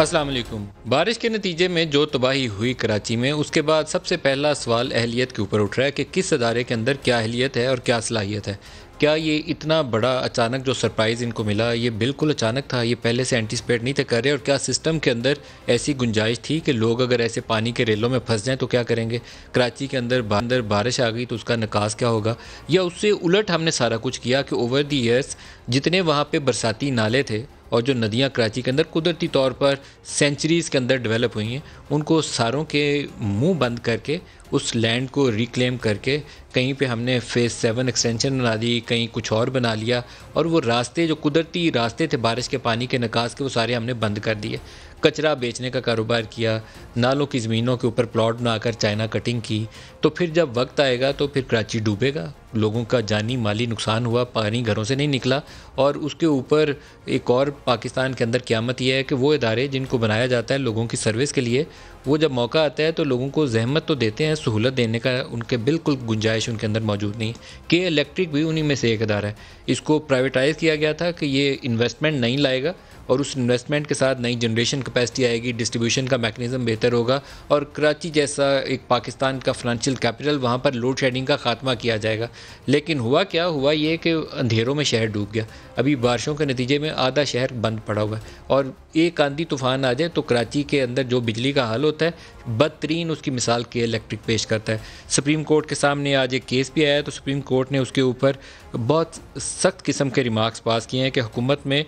अस्सलाम वालेकुम। बारिश के नतीजे में जो तबाही हुई कराची में, उसके बाद सबसे पहला सवाल अहलियत के ऊपर उठ रहा है कि किस अदारे के अंदर क्या अहलियत है और क्या सलाहियत है। क्या ये इतना बड़ा अचानक जो सरप्राइज़ इनको मिला, ये बिल्कुल अचानक था, ये पहले से एंटिसिपेट नहीं थे कर रहे? और क्या सिस्टम के अंदर ऐसी गुंजाइश थी कि लोग अगर ऐसे पानी के रेलों में फंस जाएं तो क्या करेंगे? कराची के अंदर बारिश आ गई तो उसका निकास क्या होगा? या उससे उलट हमने सारा कुछ किया कि ओवर दी ईयर्स जितने वहाँ पे बरसाती नाले थे और जो नदियाँ कराची के अंदर कुदरती तौर पर सेंचुरीज़ के अंदर डेवलप हुई हैं, उनको सारों के मुंह बंद करके उस लैंड को रिक्लेम करके कहीं पे हमने फेज़ 7 एक्सटेंशन बना दी, कहीं कुछ और बना लिया, और वो रास्ते जो कुदरती रास्ते थे बारिश के पानी के निकास के, वो सारे हमने बंद कर दिए। कचरा बेचने का कारोबार किया, नालों की ज़मीनों के ऊपर प्लॉट बनाकर चाइना कटिंग की। तो फिर जब वक्त आएगा तो फिर कराची डूबेगा, लोगों का जानी माली नुकसान हुआ, पानी घरों से नहीं निकला। और उसके ऊपर एक और पाकिस्तान के अंदर क़यामत यह है कि वो इदारे जिनको बनाया जाता है लोगों की सर्विस के लिए, वो जब मौका आता है तो लोगों को जहमत तो देते हैं, सहूलत देने का उनके बिल्कुल गुंजाइश उनके अंदर मौजूद नहीं। के इलेक्ट्रिक भी उन्हीं में से एक इदारा है। इसको प्राइवेटाइज़ किया गया था कि ये इन्वेस्टमेंट नहीं लाएगा, और उस इन्वेस्टमेंट के साथ नई जनरेशन कैपेसिटी आएगी, डिस्ट्रीब्यूशन का मैकेनिज़्म बेहतर होगा, और कराची जैसा एक पाकिस्तान का फाइनेंशियल कैपिटल, वहाँ पर लोड शेडिंग का खात्मा किया जाएगा। लेकिन हुआ क्या हुआ, ये कि अंधेरों में शहर डूब गया। अभी बारिशों के नतीजे में आधा शहर बंद पड़ा हुआ है, और एक आंधी तूफान आ जाए तो कराची के अंदर जो बिजली का हाल होता है, बदतरीन उसकी मिसाल के इलेक्ट्रिक पेश करता है। सुप्रीम कोर्ट के सामने आज एक केस भी आया, तो सुप्रीम कोर्ट ने उसके ऊपर बहुत सख्त किस्म के रिमार्क्स पास किए हैं कि हुकूमत में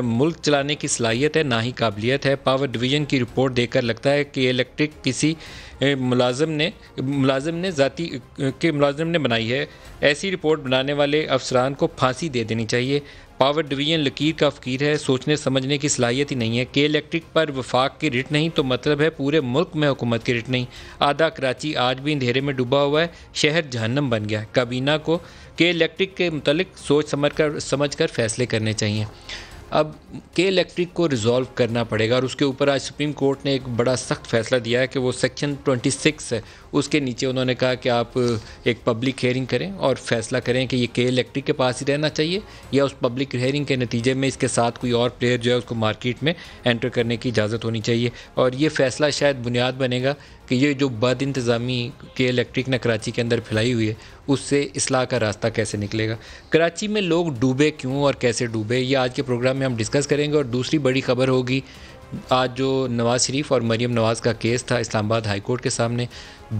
मुल्क चलाने की सलाहियत है, ना ही काबिलियत है। पावर डिवीज़न की रिपोर्ट देखकर लगता है कि इलेक्ट्रिक किसी मुलाजिम ने बनाई है। ऐसी रिपोर्ट बनाने वाले अफसरान को फांसी दे देनी चाहिए। पावर डिवीज़न लकीर का फ़कीर है, सोचने समझने की सलाहियत ही नहीं है। के इलेक्ट्रिक पर वफाक की रिट नहीं तो मतलब है पूरे मुल्क में हुकूमत की रिट नहीं। आधा कराची आज भी अंधेरे में डूबा हुआ है, शहर जहन्नम बन गया है। काबीना को के इलेक्ट्रिक के मुतल्लिक सोच समझ कर फैसले करने चाहिए। अब के इलेक्ट्रिक को रिज़ॉल्व करना पड़ेगा, और उसके ऊपर आज सुप्रीम कोर्ट ने एक बड़ा सख्त फैसला दिया है कि वो सेक्शन 26 है, उसके नीचे उन्होंने कहा कि आप एक पब्लिक हेयरिंग करें और फैसला करें कि ये के इलेक्ट्रिक के पास ही रहना चाहिए, या उस पब्लिक हेयरिंग के नतीजे में इसके साथ कोई और प्लेयर जो है उसको मार्केट में एंटर करने की इजाज़त होनी चाहिए। और ये फ़ैसला शायद बुनियाद बनेगा कि ये जो बद इंतज़ामी के इलेक्ट्रिक ने कराची के अंदर फैलाई हुई है, उससे इस्लाह का रास्ता कैसे निकलेगा। कराची में लोग डूबे क्यों और कैसे डूबे, ये आज के प्रोग्राम में हम डिस्कस करेंगे। और दूसरी बड़ी खबर होगी, आज जो नवाज़ शरीफ और मरीम नवाज़ का केस था इस्लामाबाद हाई कोर्ट के सामने,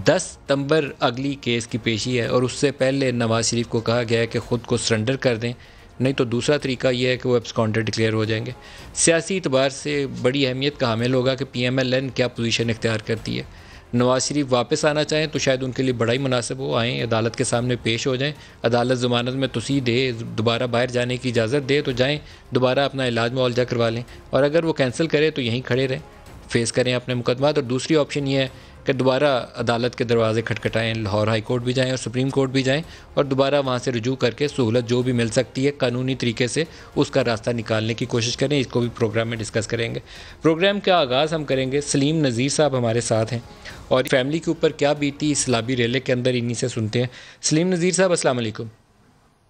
10 सितंबर अगली केस की पेशी है, और उससे पहले नवाज़ शरीफ को कहा गया है कि ख़ुद को सरेंडर कर दें, नहीं तो दूसरा तरीका यह है कि वो एब्सकॉन्डेड डिक्लेयर हो जाएंगे। सियासी एतबार से बड़ी अहमियत का हामिल होगा कि PMLN क्या पोजीशन इख्तियार करती है। नवाज़ शरीफ वापस आना चाहें तो शायद उनके लिए बड़ा ही मुनासिब हो, आएँ अदालत के सामने पेश हो जाएं, अदालत ज़मानत में तोसी दे, दोबारा बाहर जाने की इजाज़त दे तो जाएं, दोबारा अपना इलाज मुआवजा करवा लें। और अगर वो कैंसिल करे तो यहीं खड़े रहें, फेस करें अपने मुकदमा। और दूसरी ऑप्शन ये है कि दोबारा अदालत के दरवाजे खटखटाएँ, लाहौर हाई कोर्ट भी जाएँ और सुप्रीम कोर्ट भी जाएँ, और दोबारा वहाँ से रुजू करके सहूलत जो भी मिल सकती है कानूनी तरीके से उसका रास्ता निकालने की कोशिश करें। इसको भी प्रोग्राम में डिस्कस करेंगे। प्रोग्राम का आगाज़ हम करेंगे, सलीम नज़ीर साहब हमारे साथ हैं, और फैमिली के ऊपर क्या बीती सैलाबी रेले के अंदर, इन्हीं से सुनते हैं। सलीम नज़ीर साहब अस्सलाम वालेकुम।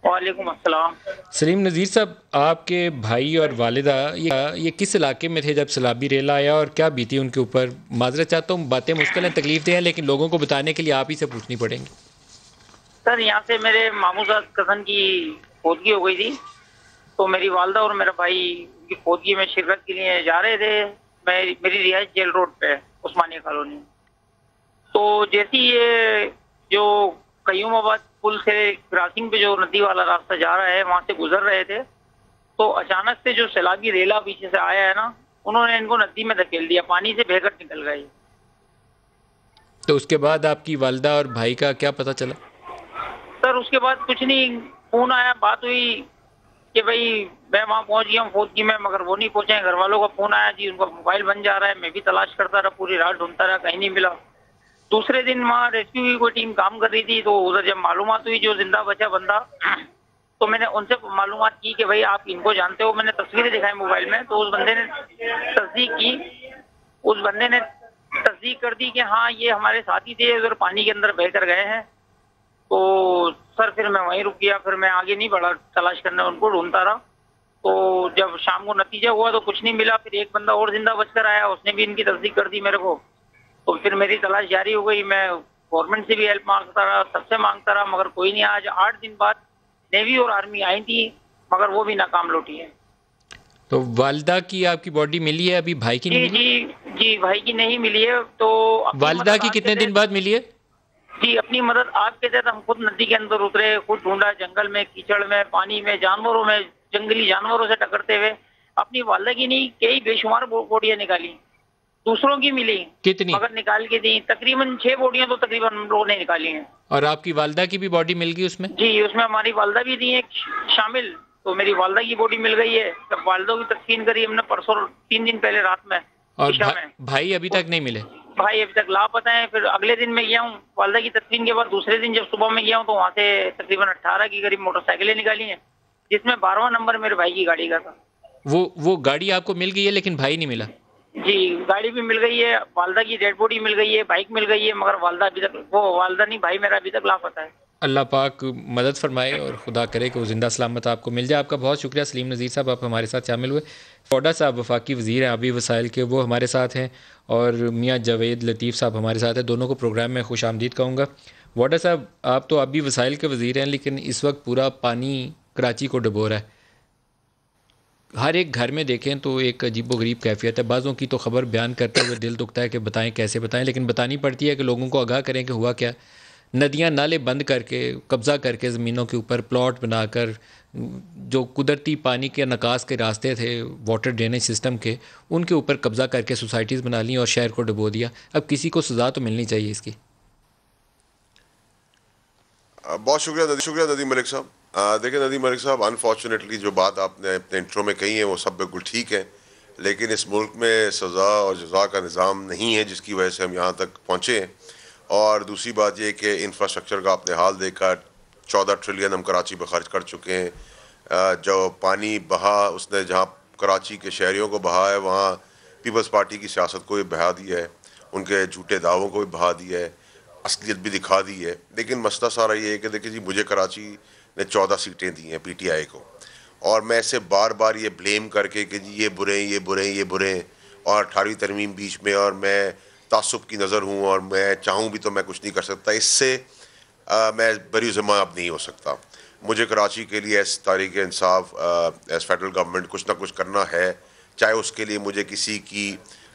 वालेकुम अस्सलाम। सलीम नज़ीर साहब, आपके भाई और वालिदा ये किस इलाके में थे जब सैलाबी रेला आया, और क्या बीती उनके ऊपर? माजरत चाहता हूँ, बातें मुश्किल हैं, तकलीफ दे हैं, लेकिन लोगों को बताने के लिए आप ही से पूछनी पड़ेंगी। सर, यहाँ से मेरे मामूजाद कज़न की फौतगी हो गई थी, तो मेरी वालदा और मेरा भाई की फौतगी में शिरकत के लिए जा रहे थे। मेरी रिहाइश जेल रोड पे है, उस्मानिया कॉलोनी। तो जैसे ये जो कयूमाबाद पुल से क्रॉसिंग पे जो नदी वाला रास्ता जा रहा है, वहां से गुजर रहे थे, तो अचानक से जो सैलाबी रेला पीछे से आया है ना, उन्होंने इनको नदी में धकेल दिया, पानी से बहकर निकल गए। तो उसके बाद आपकी वालदा और भाई का क्या पता चला? सर, उसके बाद कुछ नहीं, फोन आया, बात हुई कि भाई मैं वहाँ पहुंच गया हूँ फौतगी में, मगर वो नहीं पहुंचे। घर वालों का फोन आया जी, उनका मोबाइल बन जा रहा है। मैं भी तलाश करता रहा, पूरी रात ढूंढता रहा, कहीं नहीं मिला। दूसरे दिन वहाँ रेस्क्यू की कोई टीम काम कर रही थी, तो उधर जब मालूमात हुई जो जिंदा बचा बंदा, तो मैंने उनसे मालूमात की कि भाई आप इनको जानते हो। मैंने तस्वीरें दिखाई मोबाइल में, तो उस बंदे ने तस्दीक की। उस बंदे ने तस्दीक कर दी कि हाँ ये हमारे साथी थे, उधर पानी के अंदर बहकर गए हैं। तो सर फिर मैं वहीं रुक गया, फिर मैं आगे नहीं बढ़ा तलाश करने, उनको ढूंढता रहा। तो जब शाम को नतीजा हुआ तो कुछ नहीं मिला। फिर एक बंदा और जिंदा बचकर आया, उसने भी इनकी तस्दीक कर दी मेरे को। तो फिर मेरी तलाश जारी हो गई। मैं गवर्नमेंट से भी हेल्प मांगता रहा, सबसे मांगता रहा, मगर कोई नहीं। आज 8 दिन बाद नेवी और आर्मी आई थी, मगर वो भी नाकाम लौटी है। तो वालिदा की आपकी बॉडी मिली है अभी, भाई की नहीं जी मिली? जी जी, भाई की नहीं मिली है। तो अपनी वालिदा मदद की आपके कितने दिन तहत, बाद मिली है? जी अपनी मदद आपके तहत हम खुद नदी के अंदर उतरे, खुद ढूंढा, जंगल में, कीचड़ में, पानी में, जानवरों में, जंगली जानवरों से टकरते हुए अपनी वालिदा की नहीं कई बेशुमार बॉडियां निकाली। दूसरों की मिली कितनी? मगर निकाल के दी। तकरीबन 6 बॉडियां तो तकरीबन हम लोगों ने निकाली हैं। और आपकी वालिदा की भी बॉडी मिल गई उसमें? जी, उसमें हमारी वालिदा भी थी एक शामिल। तो मेरी वालिदा की बॉडी मिल गई है। तब वालिदा की तदफीन करी हमने परसों 3 दिन पहले रात में, और ईशा में। भाई अभी तक नहीं मिले? भाई अभी तक लापता है। फिर अगले दिन मैं गया हूँ वालिदा की तदफीन के बाद, दूसरे दिन जब सुबह में गया हूँ तो वहाँ से तकरीबन 18 की करीब मोटरसाइकिलें निकाली हैं, जिसमें 12वां नंबर मेरे भाई की गाड़ी का था। वो गाड़ी आपको मिल गई है लेकिन भाई नहीं मिला? जी, गाड़ी भी मिल गई है, वालिदा की डेड बॉडी मिल गई है, बाइक मिल गई है, मगर वालिदा अभी तक, वो वालिदा नहीं, भाई मेरा अभी तक लापता है। अल्लाह पाक मदद फरमाए और खुदा करे कि वो ज़िंदा सलामत आपको मिल जाए। आपका बहुत शुक्रिया सलीम नज़ीर साहब, आप हमारे साथ शामिल हुए। फौडा साहब वफाकी वज़ीर हैं आबी वसाइल के, वो हमारे साथ हैं, और मियाँ जावेद लतीफ़ साहब हमारे साथ हैं। दोनों को प्रोग्राम में खुश आमदीद कहूँगा। वाडा साहब, आप तो आबी वसाइल के वज़ीर हैं, लेकिन इस वक्त पूरा पानी कराची को डुबो रहा है। हर एक घर में देखें तो एक अजीबो गरीब कैफियत है। बाज़ों की तो ख़बर बयान करते हुए दिल दुखता है कि बताएं कैसे बताएं, लेकिन बतानी पड़ती है कि लोगों को आगाह करें कि हुआ क्या। नदियां नाले बंद करके, कब्ज़ा करके, ज़मीनों के ऊपर प्लॉट बनाकर, जो कुदरती पानी के निकास के रास्ते थे वाटर ड्रेनेज सिस्टम के, उनके ऊपर कब्ज़ा करके सोसाइटीज़ बना ली और शहर को डुबो दिया। अब किसी को सज़ा तो मिलनी चाहिए इसकी। बहुत शुक्रिया नदीम मलिक साहब। देखिए नदीम मलिक साहब, अनफॉर्चुनेटली जो बात आपने अपने इंट्रो में कही है वो सब बिल्कुल ठीक है, लेकिन इस मुल्क में सज़ा और जज़ा का निज़ाम नहीं है, जिसकी वजह से हम यहाँ तक पहुँचे हैं। और दूसरी बात ये कि इंफ्रास्ट्रक्चर का आपने हाल देखा, 14 ट्रिलियन हम कराची पर ख़र्च कर चुके हैं। जो पानी बहा उसने जहाँ कराची के शहरियों को बहा है, वहाँ पीपल्स पार्टी की सियासत को भी बहा दिया है, उनके झूठे दावों को भी बहा दिया है, असलियत भी दिखा दी है। लेकिन मसला सारा ये है कि देखिए जी, मुझे कराची ने 14 सीटें दी हैं PTI को, और मैं इसे बार बार ये ब्लेम करके कि जी ये बुरे हैं, ये बुरे हैं, ये बुरे हैं, और 18वीं तरमीम बीच में, और मैं तासुब की नज़र हूँ और मैं चाहूँ भी तो मैं कुछ नहीं कर सकता, इससे मैं बरी ज़िम्मा अब नहीं हो सकता। मुझे कराची के लिए एज तारीख इंसाफ, एज फेडरल गवर्नमेंट कुछ ना कुछ करना है, चाहे उसके लिए मुझे किसी की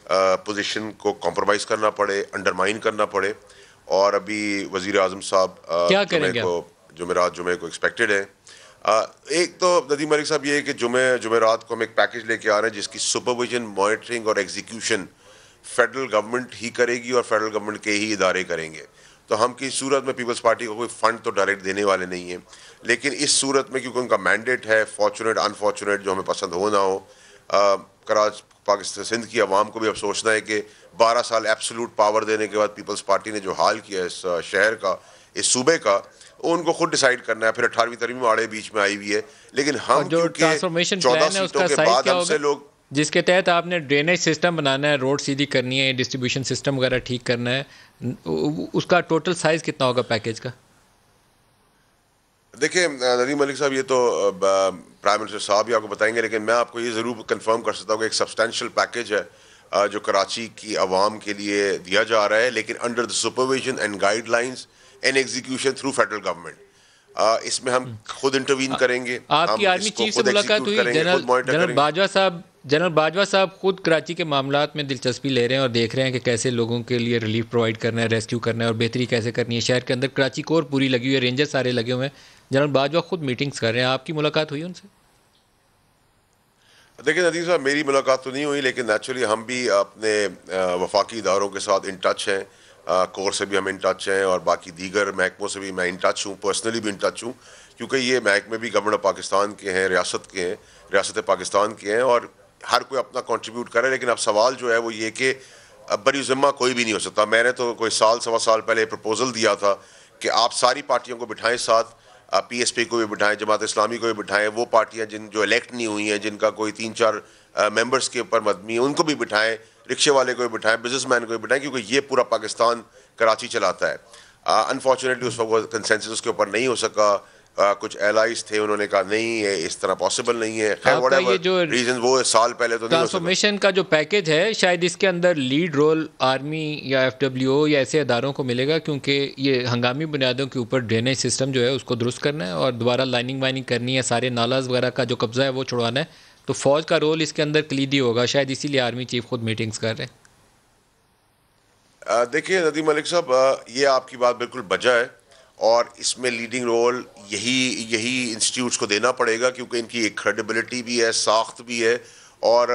पोजीशन को कॉम्प्रोमाइज़ करना पड़े, अंडरमाइन करना पड़े। और अभी वज़ीर आज़म साहब जुमे को एक्सपेक्टेड है। एक तो नदीम मलिक साहब ये है कि जुमेरात को हम एक पैकेज लेके आ रहे हैं जिसकी सुपरविजन, मॉनिटरिंग और एग्जीक्यूशन फेडरल गवर्नमेंट ही करेगी और फेडरल गवर्नमेंट के ही इदारे करेंगे। तो हम किस सूरत में पीपल्स पार्टी को कोई फ़ंड तो डायरेक्ट देने वाले नहीं हैं, लेकिन इस सूरत में क्योंकि उनका मैंडेट है, फॉर्चुनेट अनफॉर्चुनेट, जो हमें पसंद हो ना हो, कराची पाकिस्तान सिंध की आवाम को भी अब सोचना है कि 12 साल एब्सोल्यूट पावर देने के बाद पीपल्स पार्टी ने जो हाल किया इस शहर का, इस सूबे का, उनको खुद डिसाइड करना है। फिर 18वीं तरमीम आड़े बीच में आई हुई है, लेकिन हम जो ट्रांसफॉर्मेशन प्लान है उसका साइज क्या होगा, लोग जिसके तहत आपने ड्रेनेज सिस्टम बनाना है, रोड सीधी करनी है, डिस्ट्रीब्यूशन सिस्टम वगैरह ठीक करना है, उसका टोटल साइज कितना होगा पैकेज का? देखिए नदीम मलिक साहब, ये तो प्राइम मिनिस्टर साहब ही आपको बताएंगे, लेकिन मैं आपको ये ज़रूर कंफर्म कर सकता हूँ कि एक सब्सटेंशियल पैकेज है जो कराची की आवाम के लिए दिया जा रहा है, लेकिन under the supervision and guidelines and execution through federal government. इसमें हम खुद इंटरवीन करेंगे। आपकी आर्मी चीफ से मुलाकात हुई? जनरल बाजवा साहब खुद कराची के मामलात में दिलचस्पी ले रहे हैं और देख रहे हैं कि कैसे लोगों के लिए रिलीफ प्रोवाइड करना है, रेस्क्यू करना है और बेहतरी कैसे करनी है शहर के अंदर। कराची कोर पूरी लगी हुई है, रेंजर सारे लगे हुए हैं, जनरल बाजवा खुद मीटिंग्स कर रहे हैं। आपकी मुलाकात हुई उनसे? देखिए नदीम साहब, मेरी मुलाकात तो नहीं हुई, लेकिन नेचुरली हम भी अपने वफाकी इदारों के साथ इन टच हैं, कोर से भी हम इन टच हैं और बाकी दीगर महकमों से भी मैं इन टच हूँ, पर्सनली भी इन टच हूँ, क्योंकि ये महकमे भी गवर्नमेंट पाकिस्तान के हैं, रियासत पाकिस्तान के हैं और हर कोई अपना कंट्रीब्यूट करे। लेकिन अब सवाल जो है वो ये कि बरी ज़िम्मा कोई भी नहीं हो सकता। मैंने तो कोई सवा साल पहले प्रपोजल दिया था कि आप सारी पार्टियों को बिठाएं साथ, PSP को भी बिठाएं, जमात इस्लामी को भी बिठाएं, वो पार्टियां जो इलेक्ट नहीं हुई हैं, जिनका कोई 3-4 मेंबर्स के ऊपर मदमी है, उनको भी बिठाएं, रिक्शे वाले को भी बिठाएं, बिजनेसमैन को भी बिठाएं, क्योंकि ये पूरा पाकिस्तान कराची चलाता है। अनफॉर्चुनेटली उस वक्त कंसेंसस उसके ऊपर नहीं हो सका, कुछ एलाइज थे, उन्होंने कहा नहीं ये इस तरह पॉसिबल नहीं है। खैर आपका ये जो रीजन वो साल पहले तो नहीं हो सकता। ट्रांसफॉर्मेशन का जो पैकेज है शायद इसके अंदर लीड रोल आर्मी या FWO या ऐसे अदारों को मिलेगा, क्योंकि ये हंगामी बुनियादों के ऊपर ड्रेनेज सिस्टम जो है उसको दुरुस्त करना है और दोबारा लाइनिंग वाइनिंग करनी है, सारे नालाज वगैरह का जो कब्जा है वो छुड़वाना है। तो फ़ौज का रोल इसके अंदर कलीदी होगा, शायद इसीलिए आर्मी चीफ खुद मीटिंग्स कर रहे हैं। देखिए नदीम मलिक साहब, ये आपकी बात बिल्कुल बजा है और इसमें लीडिंग रोल यही इंस्टीट्यूट्स को देना पड़ेगा, क्योंकि इनकी एक क्रेडिबिलिटी भी है, साख्त भी है और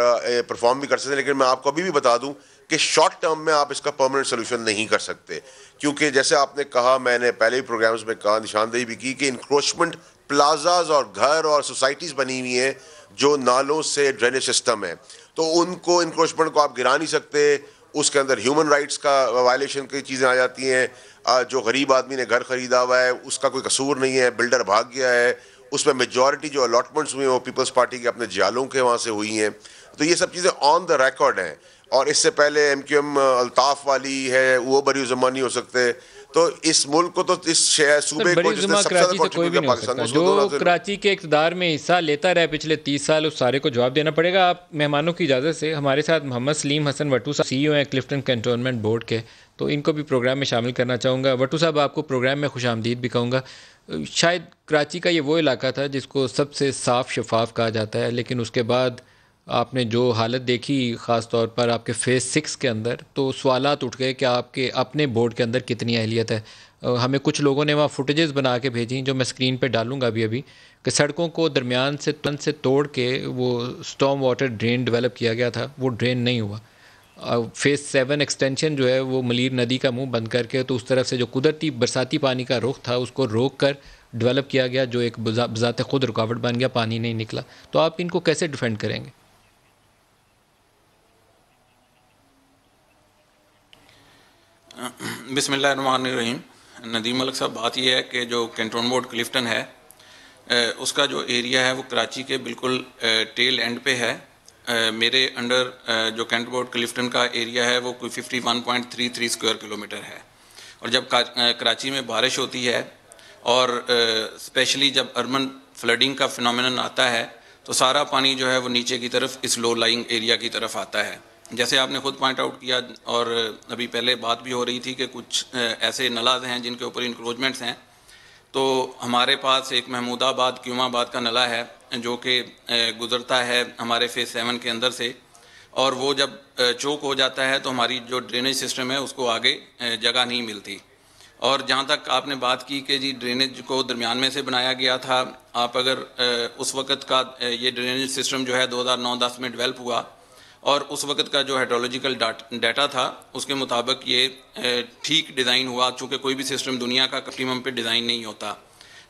परफॉर्म भी कर सकते हैं। लेकिन मैं आपको अभी भी बता दूं कि शॉर्ट टर्म में आप इसका परमानेंट सोल्यूशन नहीं कर सकते, क्योंकि जैसे आपने कहा, मैंने पहले ही प्रोग्राम्स में कहा, निशानदेही भी की कि इंक्रोचमेंट प्लाजाज और घर और सोसाइटीज़ बनी हुई हैं जो नालों से ड्रेनेज सिस्टम है, तो उनको इंक्रोचमेंट को आप गिरा नहीं सकते। उसके अंदर ह्यूमन राइट्स का वायलेशन की चीज़ें आ जाती हैं। जो गरीब आदमी ने घर ख़रीदा हुआ है उसका कोई कसूर नहीं है, बिल्डर भाग गया है, उसमें मेजॉरिटी जो अलॉटमेंट्स हुई हैं वो पीपल्स पार्टी के अपने जालों के वहाँ से हुई हैं। तो ये सब चीज़ें ऑन द रिकॉर्ड हैं और इससे पहले MQM अल्ताफ़ वाली है, वो बरी ज़मान नहीं हो सकते। तो इस मुल्क को, तो इस सूबे को जिसने सबसे ज़्यादा कंट्रीब्यूट किया पाकिस्तान, जो कराची के इक़्तिदार में हिस्सा लेता रहा पिछले 30 साल, उस सारे को जवाब देना पड़ेगा। आप मेहमानों की इजाज़त से हमारे साथ मोहम्मद सलीम हसन वट्टू साहब CEO हैं क्लिफ्टन कैंटोनमेंट बोर्ड के, तो इनको भी प्रोग्राम में शामिल करना चाहूँगा। वट्टू साहब, आपको प्रोग्राम में खुशामदीद भी कहूँगा। शायद कराची का ये वो इलाका था जिसको सबसे साफ़ शफाफ कहा जाता है, लेकिन उसके बाद आपने जो हालत देखी ख़ास तौर पर आपके फ़ेज़ 6 के अंदर, तो सवालात उठ गए कि आपके अपने बोर्ड के अंदर कितनी अहलियत है। हमें कुछ लोगों ने वहाँ फुटेजेस बना के भेजी जो मैं स्क्रीन पे डालूंगा अभी कि सड़कों को दरमियान से तोड़ के वो स्टॉर्म वाटर ड्रेन डेवलप किया गया था, वो ड्रेन नहीं हुआ। फ़ेज़ 7 एक्सटेंशन जो है वो मलीर नदी का मुंह बंद करके, तो उस तरफ से जो कुदरती बरसाती पानी का रुख था उसको रोक कर डेवलप किया गया, जो एक बज़ात खुद रुकावट बन गया, पानी नहीं निकला। तो आप इनको कैसे डिफेंड करेंगे? बिस्मिल्लाहिर्रहमानिर्रहीम। नदीम मलिक साहब, बात यह है कि जो कैंटोन बोर्ड क्लिफ्टन है उसका जो एरिया है वो कराची के बिल्कुल टेल एंड पे है। मेरे अंडर जो कैंटोन बोर्ड क्लिफ्टन का एरिया है वो कोई 51.33 स्क्वायर किलोमीटर है। और जब कराची में बारिश होती है और स्पेशली जब अर्बन फ्लडिंग का फिनोमेनन आता है तो सारा पानी जो है वो नीचे की तरफ इस लो लाइंग एरिया की तरफ आता है। जैसे आपने खुद पॉइंट आउट किया और अभी पहले बात भी हो रही थी कि कुछ ऐसे नलाज हैं जिनके ऊपर इंक्रोचमेंट्स हैं। तो हमारे पास एक महमूदाबाद क्यूमाबाद का नला है जो कि गुज़रता है हमारे फ़ेज़ 7 के अंदर से, और वो जब चोक हो जाता है तो हमारी जो ड्रेनेज सिस्टम है उसको आगे जगह नहीं मिलती। और जहाँ तक आपने बात की कि जी ड्रेनेज को दरमियान में से बनाया गया था, आप अगर उस वक़्त का ये ड्रेनेज सिस्टम जो है 2009-10 में डेवलप हुआ और उस वक़्त का जो हाइड्रोलॉजिकल डाटा था उसके मुताबिक ये ठीक डिज़ाइन हुआ, चूँकि कोई भी सिस्टम दुनिया का ऑप्टिमम पे डिज़ाइन नहीं होता।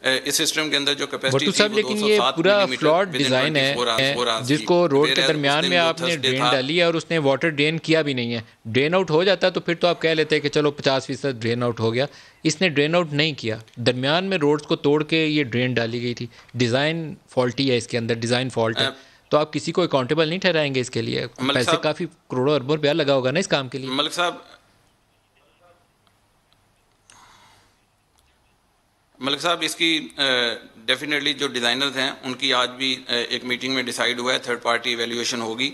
इस सिस्टम के अंदर जो कैपेसिटी थी वो लेकिन ये पूरा फ्लॉड डिज़ाइन है जिसको रोड के दरमियान में आपने ड्रेन डाली है और उसने वाटर ड्रेन किया भी नहीं है। ड्रेन आउट हो जाता तो फिर तो आप कह लेते हैं कि चलो 50% ड्रेन आउट हो गया। इसने ड्रेन आउट नहीं किया, दरमियान में रोड्स को तोड़ के ये ड्रेन डाली गई थी। डिज़ाइन फॉल्टी है, इसके अंदर डिज़ाइन फॉल्ट है। तो आप किसी को अकाउंटेबल नहीं ठहराएंगे इसके लिए? पैसे काफ़ी करोड़ों अरबों रुपया लगा होगा ना इस काम के लिए। मलिक साहब इसकी डेफिनेटली जो डिज़ाइनर्स हैं उनकी आज भी एक मीटिंग में डिसाइड हुआ है, थर्ड पार्टी एवेल्यूएशन होगी।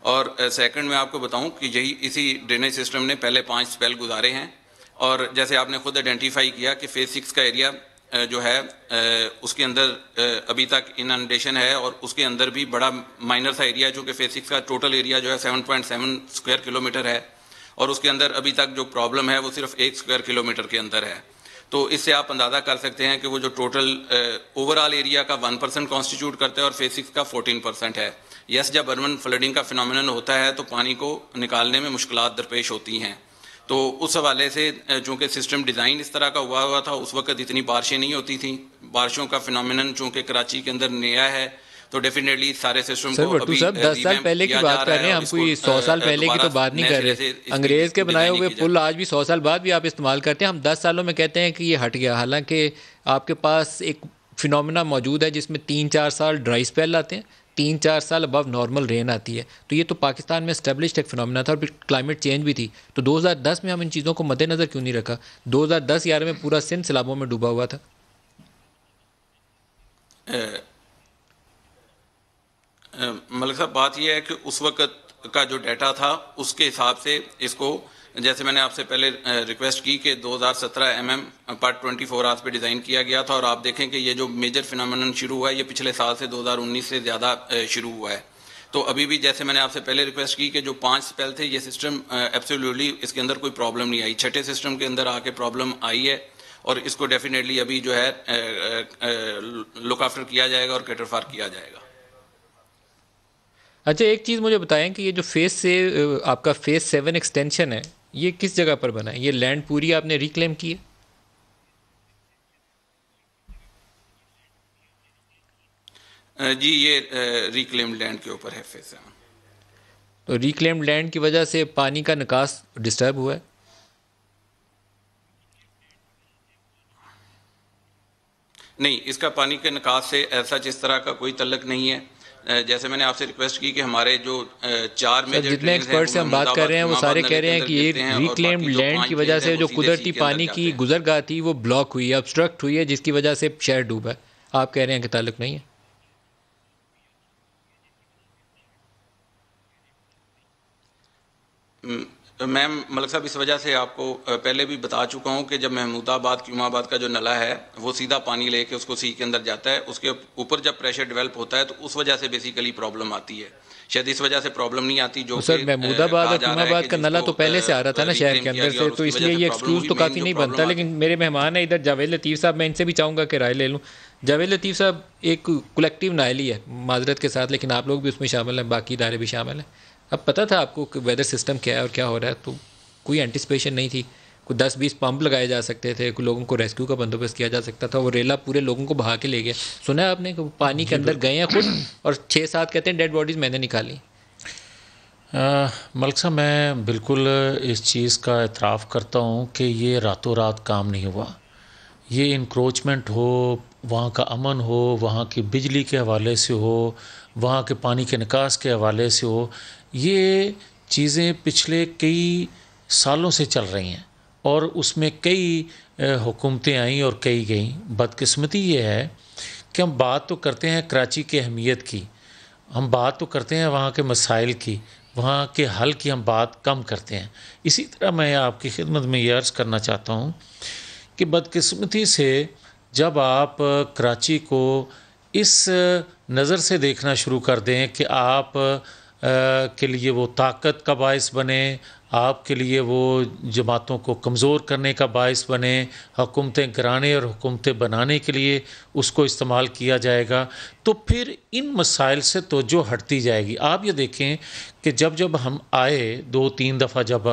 और सेकंड में आपको बताऊं कि यही इसी ड्रेनेज सिस्टम ने पहले 5 स्पेल गुजारे हैं। और जैसे आपने खुद आइडेंटिफाई किया कि फ़ेज़ 6 का एरिया जो है उसके अंदर अभी तक इनंडेशन है और उसके अंदर भी बड़ा माइनर सा एरिया है, जो कि फ़ेज़ 6 का टोटल एरिया जो है 7.7 स्क्वायर किलोमीटर है और उसके अंदर अभी तक जो प्रॉब्लम है वो सिर्फ 1 स्क्वायर किलोमीटर के अंदर है। तो इससे आप अंदाज़ा कर सकते हैं कि वो जो टोटल ओवरऑल एरिया का 1% कॉन्स्टिट्यूट करता है और फ़ेज़ 6 का 14% है। यस, जब अर्बन फ्लडिंग का फिनोमेनन होता है तो पानी को निकालने में मुश्किलात दरपेश होती हैं। तो उस हवाले से चूँकि सिस्टम डिज़ाइन इस तरह का हुआ था, उस वक्त इतनी बारिशें नहीं होती थी। बारिशों का फिनोमेनन चूँकि कराची के अंदर नया है तो डेफिनेटली सारे सिस्टम को अभी 10 साल पहले की बात कर रहे हैं हम, कोई 100 साल पहले की तो बात नहीं कर रहे। अंग्रेज़ के बनाए हुए पुल आज भी 100 साल बाद भी आप इस्तेमाल करते हैं। हम 10 सालों में कहते हैं कि ये हट गया, हालांकि आपके पास एक फिनोमेना मौजूद है जिसमें 3-4 साल ड्राई स्पेल आते हैं, 3-4 साल अबव नॉर्मल रेन आती है। तो ये तो पाकिस्तान में एस्टेब्लिश्ड एक फिनोमेना था और फिर क्लाइमेट चेंज भी थी। तो 2010 में हम इन चीज़ों को मद्देनज़र क्यों नहीं रखा? 2010-11 में पूरा सिंध सैलाबों में डूबा हुआ था। मलिक साहब, बात यह है कि उस वक्त का जो डाटा था उसके हिसाब से इसको, जैसे मैंने आपसे पहले रिक्वेस्ट की कि 2017 पर 24 आवर्स पे डिज़ाइन किया गया था, और आप देखें कि ये जो मेजर फिनोमेनन शुरू हुआ है ये पिछले साल से 2019 से ज़्यादा शुरू हुआ है। तो अभी भी जैसे मैंने आपसे पहले रिक्वेस्ट की कि जो 5 स्पेल थे ये सिस्टम एब्सोल्युटली इसके अंदर कोई प्रॉब्लम नहीं आई, छठे सिस्टम के अंदर आके प्रॉब्लम आई है, और इसको डेफिनेटली अभी जो है लुक आफ्टर किया जाएगा और कैटर फॉर किया जाएगा। अच्छा, एक चीज़ मुझे बताएं कि ये जो आपका फेस 7 एक्सटेंशन है ये किस जगह पर बना है? ये लैंड पूरी आपने रिक्लेम की है? जी, ये रिक्लेम्ड लैंड के ऊपर है फेस 7। तो रिक्लेम्ड लैंड की वजह से पानी का निकास डिस्टर्ब हुआ है? नहीं, इसका पानी के निकास से ऐसा इस तरह का कोई तल्लक नहीं है। जैसे मैंने आपसे रिक्वेस्ट की कि हमारे जो 4 मेजर जितने एक्सपर्ट से हम बात कर रहे हैं वो सारे कह रहे हैं कि ये रिक्लेम्ड लैंड की वजह से जो कुदरती पानी की गुजरगाह थी वो ब्लॉक हुई है, ऑब्स्ट्रक्ट हुई है, जिसकी वजह से शहर डूबा है। आप कह रहे हैं कि ताल्लुक नहीं है? मैम मलिक साहब, इस वजह से आपको पहले भी बता चुका हूं कि जब महमूदाबाद क्यूमाबाद का जो नला है वो सीधा पानी लेके उसको सी के अंदर जाता है, उसके ऊपर जब प्रेशर डेवलप होता है तो उस वजह से बेसिकली प्रॉब्लम आती है। शायद इस वजह से प्रॉब्लम नहीं आती जो सर महमूदाबाद और क्यूमाबाद का नला तो पहले से आ रहा था ना शहर के अंदर से, तो इसलिए ये एक्सक्यूज तो काफ़ी नहीं बनता। लेकिन मेरे मेहमान है इधर जावेद लतीफ़ साहब, मैं इनसे भी चाहूँगा कि राय ले लूँ। जावेद लतीफ़ साहब, एक कलेक्टिव नाइली है माजरत के साथ, लेकिन आप लोग भी उसमें शामिल हैं, बाकी इदारे भी शामिल हैं। अब पता था आपको कि वेदर सिस्टम क्या है और क्या हो रहा है, तो कोई एंटिसिपेशन नहीं थी। कोई 10-20 पंप लगाए जा सकते थे, कोई लोगों को रेस्क्यू का बंदोबस्त किया जा सकता था। वो रेला पूरे लोगों को बहा के ले गया। सुना है आपने कि पानी के अंदर गए हैं खुद, और 6-7 कहते हैं डेड बॉडीज़ मैंने निकाली। मलिक साहब, मैं बिल्कुल इस चीज़ का एतराफ़ करता हूँ कि ये रातों रात काम नहीं हुआ। ये इंक्रोचमेंट हो, वहाँ का अमन हो, वहाँ की बिजली के हवाले से हो, वहाँ के पानी के निकास के हवाले से हो, ये चीज़ें पिछले कई सालों से चल रही हैं और उसमें कई हुकूमतें आईं और कई गईं। बदकिस्मती ये है कि हम बात तो करते हैं कराची की अहमियत की, हम बात तो करते हैं वहाँ के मसाइल की, वहाँ के हल की हम बात कम करते हैं। इसी तरह मैं आपकी खिदमत में ये अर्ज़ करना चाहता हूँ कि बदकिस्मती से जब आप कराची को इस नज़र से देखना शुरू कर दें कि आप के लिए वो ताकत का बायस बने, आपके लिए वो जमातों को कमज़ोर करने का बायस बने, हुकूमतें गिराने और हुकूमतें बनाने के लिए उसको इस्तेमाल किया जाएगा, तो फिर इन मसाइल से तवज्जो हटती जाएगी। आप ये देखें कि जब जब हम आए 2-3 दफ़ा जब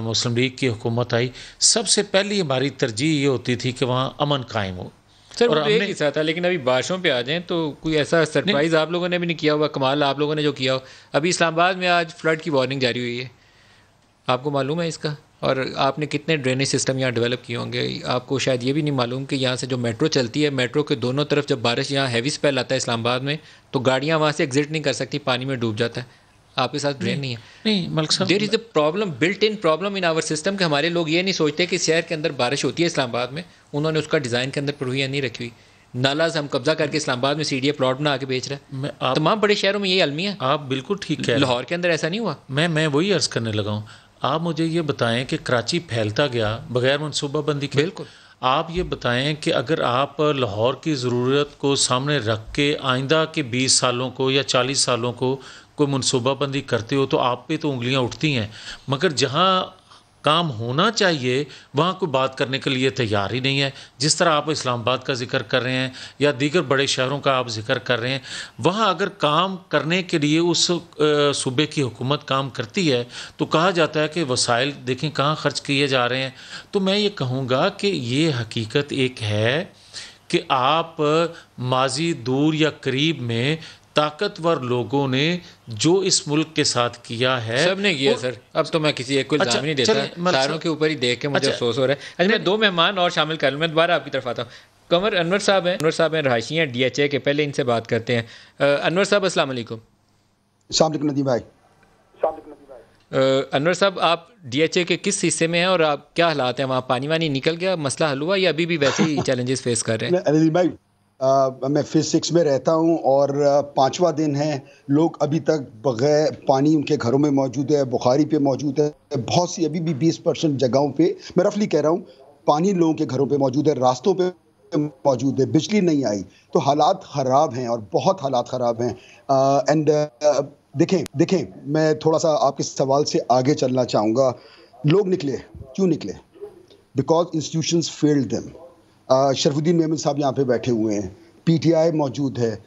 मुस्लिम लीग की हुकूमत आई, सबसे पहली हमारी तरजीह ये होती थी कि वहाँ अमन कायम हो। सर और एक ही साथ था, लेकिन अभी बारिशों पे आ जाएं तो कोई ऐसा सरप्राइज़ आप लोगों ने भी नहीं किया हुआ, कमाल आप लोगों ने जो किया हो। अभी इस्लामाबाद में आज फ्लड की वार्निंग जारी हुई है, आपको मालूम है इसका? और आपने कितने ड्रेनेज सिस्टम यहाँ डेवलप किए होंगे। आपको शायद ये भी नहीं मालूम कि यहाँ से जो मेट्रो चलती है, मेट्रो के दोनों तरफ जब बारिश यहाँ हैवी स्पेल आता है इस्लामाबाद में, तो गाड़ियाँ वहाँ से एग्जिट नहीं कर सकती, पानी में डूब जाता है। आपके साथ ड्रेन नहीं है? नहीं Malik sahab, there is a problem, built in problem in our system कि हमारे लोग ये नहीं सोचते कि शहर के अंदर बारिश होती है इस्लामाबाद में, उन्होंने उसका डिज़ाइन के अंदर प्रोविजन नहीं रखी हुई। नाला से हम कब्जा करके इस्लामाबाद में सीडीए प्लॉट बना के बेच रहे हैं। तमाम बड़े शहरों में ये अलमिया है। आप बिल्कुल ठीक है, लाहौर के अंदर ऐसा नहीं हुआ। मैं वही अर्ज़ करने लगा हूँ। आप मुझे ये बताएं कि कराची फैलता गया बगैर मनसूबाबंदी के। बिल्कुल। आप ये बताएं कि अगर आप लाहौर की ज़रूरत को सामने रख के आइंदा के 20 सालों को या 40 सालों को कोई मनसूबाबंदी करते हो तो आप पे तो उंगलियां उठती हैं, मगर जहाँ काम होना चाहिए वहाँ कोई बात करने के लिए तैयार ही नहीं है। जिस तरह आप इस्लामाबाद का जिक्र कर रहे हैं या दीगर बड़े शहरों का आप जिक्र कर रहे हैं, वहाँ अगर काम करने के लिए उस सूबे की हुकूमत काम करती है तो कहा जाता है कि वसाइल देखें कहाँ खर्च किए जा रहे हैं। तो मैं ये कहूँगा कि ये हकीकत एक है कि आप माजी दूर या करीब में ताकतवर लोगों ने जो इस मुल्क के साथ किया है, सब ने किया सर। अब तो मैं किसी एक को इल्ज़ाम नहीं देता, सारों के ऊपर ही देख के मुझे अफसोस हो रहा है। अच्छा, मैं 2 मेहमान और शामिल कर लूँ, मैं दोबारा आपकी तरफ आता हूँ। कमर अनवर साहब हैं, रहायशी हैं DHA के, पहले इनसे बात करते हैं। अनवर साहब अस्सलाम वालेकुम। नदीम भाई। अनवर साहब, आप DHA के किस हिस्से में हैं और आप क्या हालात हैं वहाँ? पानी वानी निकल गया, मसला हल हुआ, या अभी भी वैसे ही चैलेंजेस फेस कर रहे हैं? नदीम भाई, मैं फेज 6 में रहता हूं और 5वां दिन है। लोग अभी तक बगैर पानी उनके घरों में मौजूद है, बुखारी पे मौजूद है, बहुत सी अभी भी 20% जगहों पे, मैं रफली कह रहा हूं, पानी लोगों के घरों पे मौजूद है, रास्तों पे मौजूद है, बिजली नहीं आई। तो हालात ख़राब हैं और बहुत हालात ख़राब हैं। एंड देखें मैं थोड़ा सा आपके सवाल से आगे चलना चाहूँगा। लोग निकले, क्यों निकले? Because institutions failed them. Sharfuddin Memon sahab यहाँ पे बैठे हुए हैं, पीटीआई मौजूद है।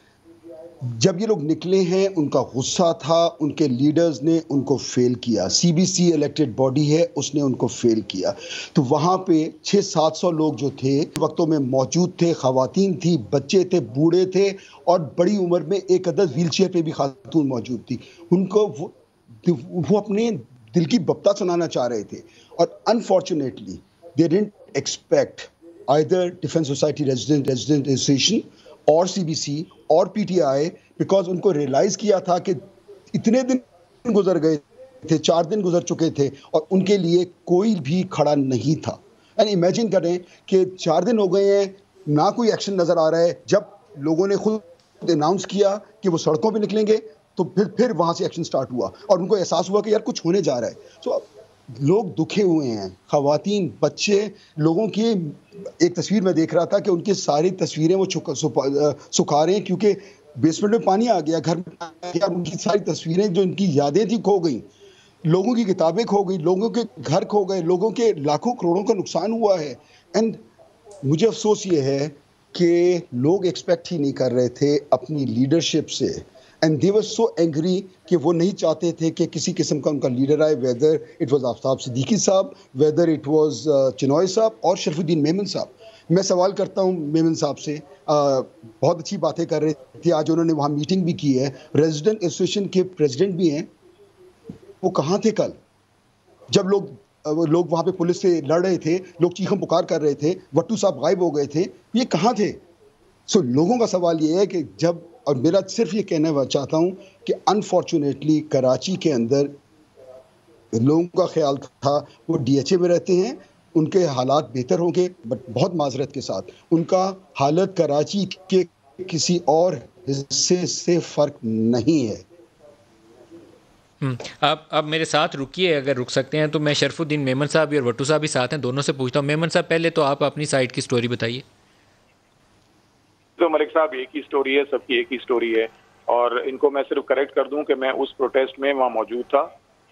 जब ये लोग निकले हैं, उनका गुस्सा था, उनके लीडर्स ने उनको फेल किया। सीबीसी इलेक्टेड बॉडी है, उसने उनको फेल किया। तो वहाँ पे 600-700 लोग जो थे वक्तों में मौजूद थे, ख़वातीन थी, बच्चे थे, बूढ़े थे और बड़ी उम्र में एक अदद व्हील चेयर पर भी खातून मौजूद थी। उनको वो अपने दिल की बप्ता सुनाना चाह रहे थे और unfortunately they didn't expect either Defense Society Resident Association और CBC और PTI, बिकॉज उनको रियलाइज किया था कि इतने दिन गुजर गए थे, 4 दिन गुजर चुके थे और उनके लिए कोई भी खड़ा नहीं था। एंड इमेजिन करें कि 4 दिन हो गए हैं, ना कोई एक्शन नज़र आ रहा है। जब लोगों ने खुद अनाउंस किया कि वो सड़कों पे निकलेंगे तो फिर वहाँ से एक्शन स्टार्ट हुआ और उनको एहसास हुआ कि यार कुछ होने जा रहा है। सो लोग दुखे हुए हैं, ख़वातीन, बच्चे। लोगों की एक तस्वीर में देख रहा था कि उनकी सारी तस्वीरें वो सुखा रहे हैं क्योंकि बेसमेंट में पानी आ गया, घर में आ गया। उनकी सारी तस्वीरें जो उनकी यादें थी खो गई, लोगों की किताबें खो गई, लोगों के घर खो गए, लोगों के लाखों करोड़ों का नुकसान हुआ है। एंड मुझे अफसोस ये है कि लोग एक्सपेक्ट ही नहीं कर रहे थे अपनी लीडरशिप से। And they were so angry कि वो नहीं चाहते थे कि किसी किस्म का उनका लीडर आए, whether it was Aftab Siddiqui साहब, वेदर इट वाज चिनॉय साहब और शरफुद्दीन मेमन साहब। मैं सवाल करता हूं मेमन साहब से, बहुत अच्छी बातें कर रहे थे, आज उन्होंने वहाँ मीटिंग भी की है, रेजिडेंट एसोसिएशन के प्रेसिडेंट भी हैं, वो कहाँ थे कल जब लोग वहाँ पे पुलिस से लड़ रहे थे, लोग चीखम पुकार कर रहे थे, वट्टू साहब गायब हो गए थे, ये कहाँ थे? सो लोगों का सवाल ये है कि जब, और मेरा सिर्फ ये कहना चाहता हूँ कि अनफॉर्चुनेटली कराची के अंदर लोगों का ख्याल था वो डीएचए में रहते हैं, उनके हालात बेहतर होंगे, बट बहुत माजरत के साथ उनका हालत कराची के किसी और हिस्से से फ़र्क नहीं है। आप मेरे साथ रुकिए, अगर रुक सकते हैं तो मैं शरफुद्दीन मेमन साहब और वट्टू साहब भी साथ हैं, दोनों से पूछता हूँ। मेमन साहब पहले तो आप अपनी साइड की स्टोरी बताइए। तो मलिक साहब एक ही स्टोरी है, सबकी एक ही स्टोरी है। और इनको मैं सिर्फ करेक्ट कर दूं कि मैं उस प्रोटेस्ट में वहाँ मौजूद था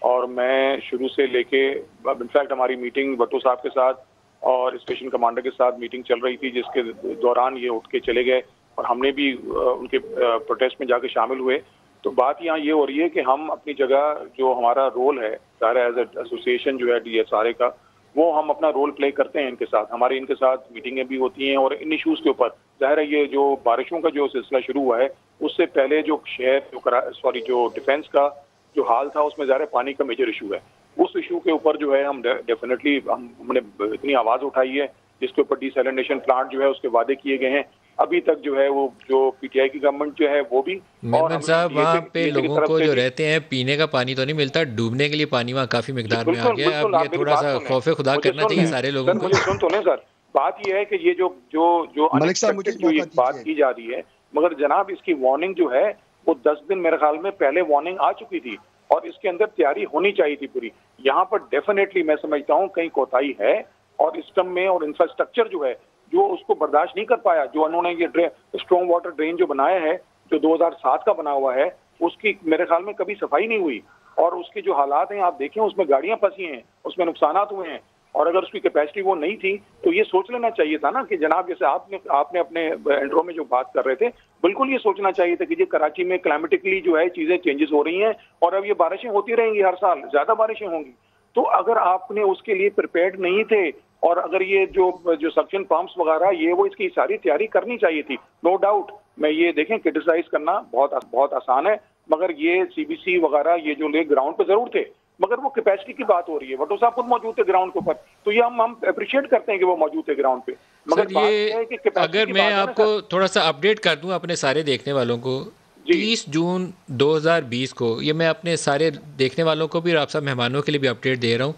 और मैं शुरू से लेके, इनफैक्ट हमारी मीटिंग भट्टू साहब के साथ और स्टेशन कमांडर के साथ मीटिंग चल रही थी, जिसके दौरान ये उठ के चले गए और हमने भी उनके प्रोटेस्ट में जाके शामिल हुए। तो बात यहाँ ये हो रही है कि हम अपनी जगह, जो हमारा रोल है सारा एज एसोसिएशन जो है DSRA का, वो हम अपना रोल प्ले करते हैं इनके साथ। हमारे इनके साथ मीटिंगें भी होती हैं और इन इश्यूज़ के ऊपर, ज़ाहिर है ये जो बारिशों का जो सिलसिला शुरू हुआ है उससे पहले जो शहर जो डिफेंस का जो हाल था उसमें ज़ाहिर पानी का मेजर इशू है। उस इशू के ऊपर जो है हम डेफिनेटली हमने इतनी आवाज़ उठाई है, जिसके ऊपर डिसैलिनेशन प्लांट जो है उसके वादे किए गए हैं। अभी तक जो है वो जो पीटीआई की गवर्नमेंट जो है वो भी, मेमन साहब वहाँ पे लोगों को जो रहते हैं पीने का पानी तो नहीं मिलता, डूबने के लिए पानी वहाँ काफी मिकदार में आ गया। अब ये थोड़ा सा खौफे खुदा करना चाहिए सारे लोगों को। सुन तो नहीं सर, बात ये है कि ये जो अनएक्सपेक्टेड जो ये बात की जा रही है, मगर जनाब इसकी वार्निंग जो है वो 10 दिन मेरे ख्याल में पहले वार्निंग आ चुकी थी और इसके अंदर तैयारी होनी चाहिए थी पूरी। यहाँ पर डेफिनेटली मैं समझता हूँ कहीं कोताही है और सिस्टम में, और इंफ्रास्ट्रक्चर जो है जो उसको बर्दाश्त नहीं कर पाया। जो उन्होंने ये स्ट्रॉन्ग वाटर ड्रेन जो बनाया है, जो 2007 का बना हुआ है, उसकी मेरे ख्याल में कभी सफाई नहीं हुई और उसके जो हालात हैं आप देखें, उसमें गाड़ियां फंसी हैं, उसमें नुकसानात हुए हैं। और अगर उसकी कैपेसिटी वो नहीं थी तो ये सोच लेना चाहिए था ना कि जनाब, जैसे आपने अपने इंट्रो में जो बात कर रहे थे, बिल्कुल ये सोचना चाहिए था कि ये कराची में क्लाइमेटिकली जो है चीजें चेंजेस हो रही हैं और अब ये बारिशें होती रहेंगी, हर साल ज्यादा बारिशें होंगी। तो अगर आपने उसके लिए प्रिपेयर्ड नहीं थे और अगर ये जो सक्शन पंप्स वगैरह ये वो इसकी सारी तैयारी करनी चाहिए थी। नो डाउट मैं ये देखें क्रिटिसाइज करना बहुत आसान है, मगर ये सीबीसी वगैरह ये जो लोग ग्राउंड पे जरूर थे, मगर वो कैपेसिटी की बात हो रही है। भट्टो साहब खुद मौजूद थे ग्राउंड के ऊपर, तो ये हम अप्रिशिएट करते हैं कि वो मौजूद थे ग्राउंड पे। मगर ये अगर मैं आपको थोड़ा सा अपडेट कर दूं अपने सारे देखने वालों को, 30 जून 2020 को, ये मैं अपने सारे देखने वालों को भी और आप सब मेहमानों के लिए भी अपडेट दे रहा हूँ,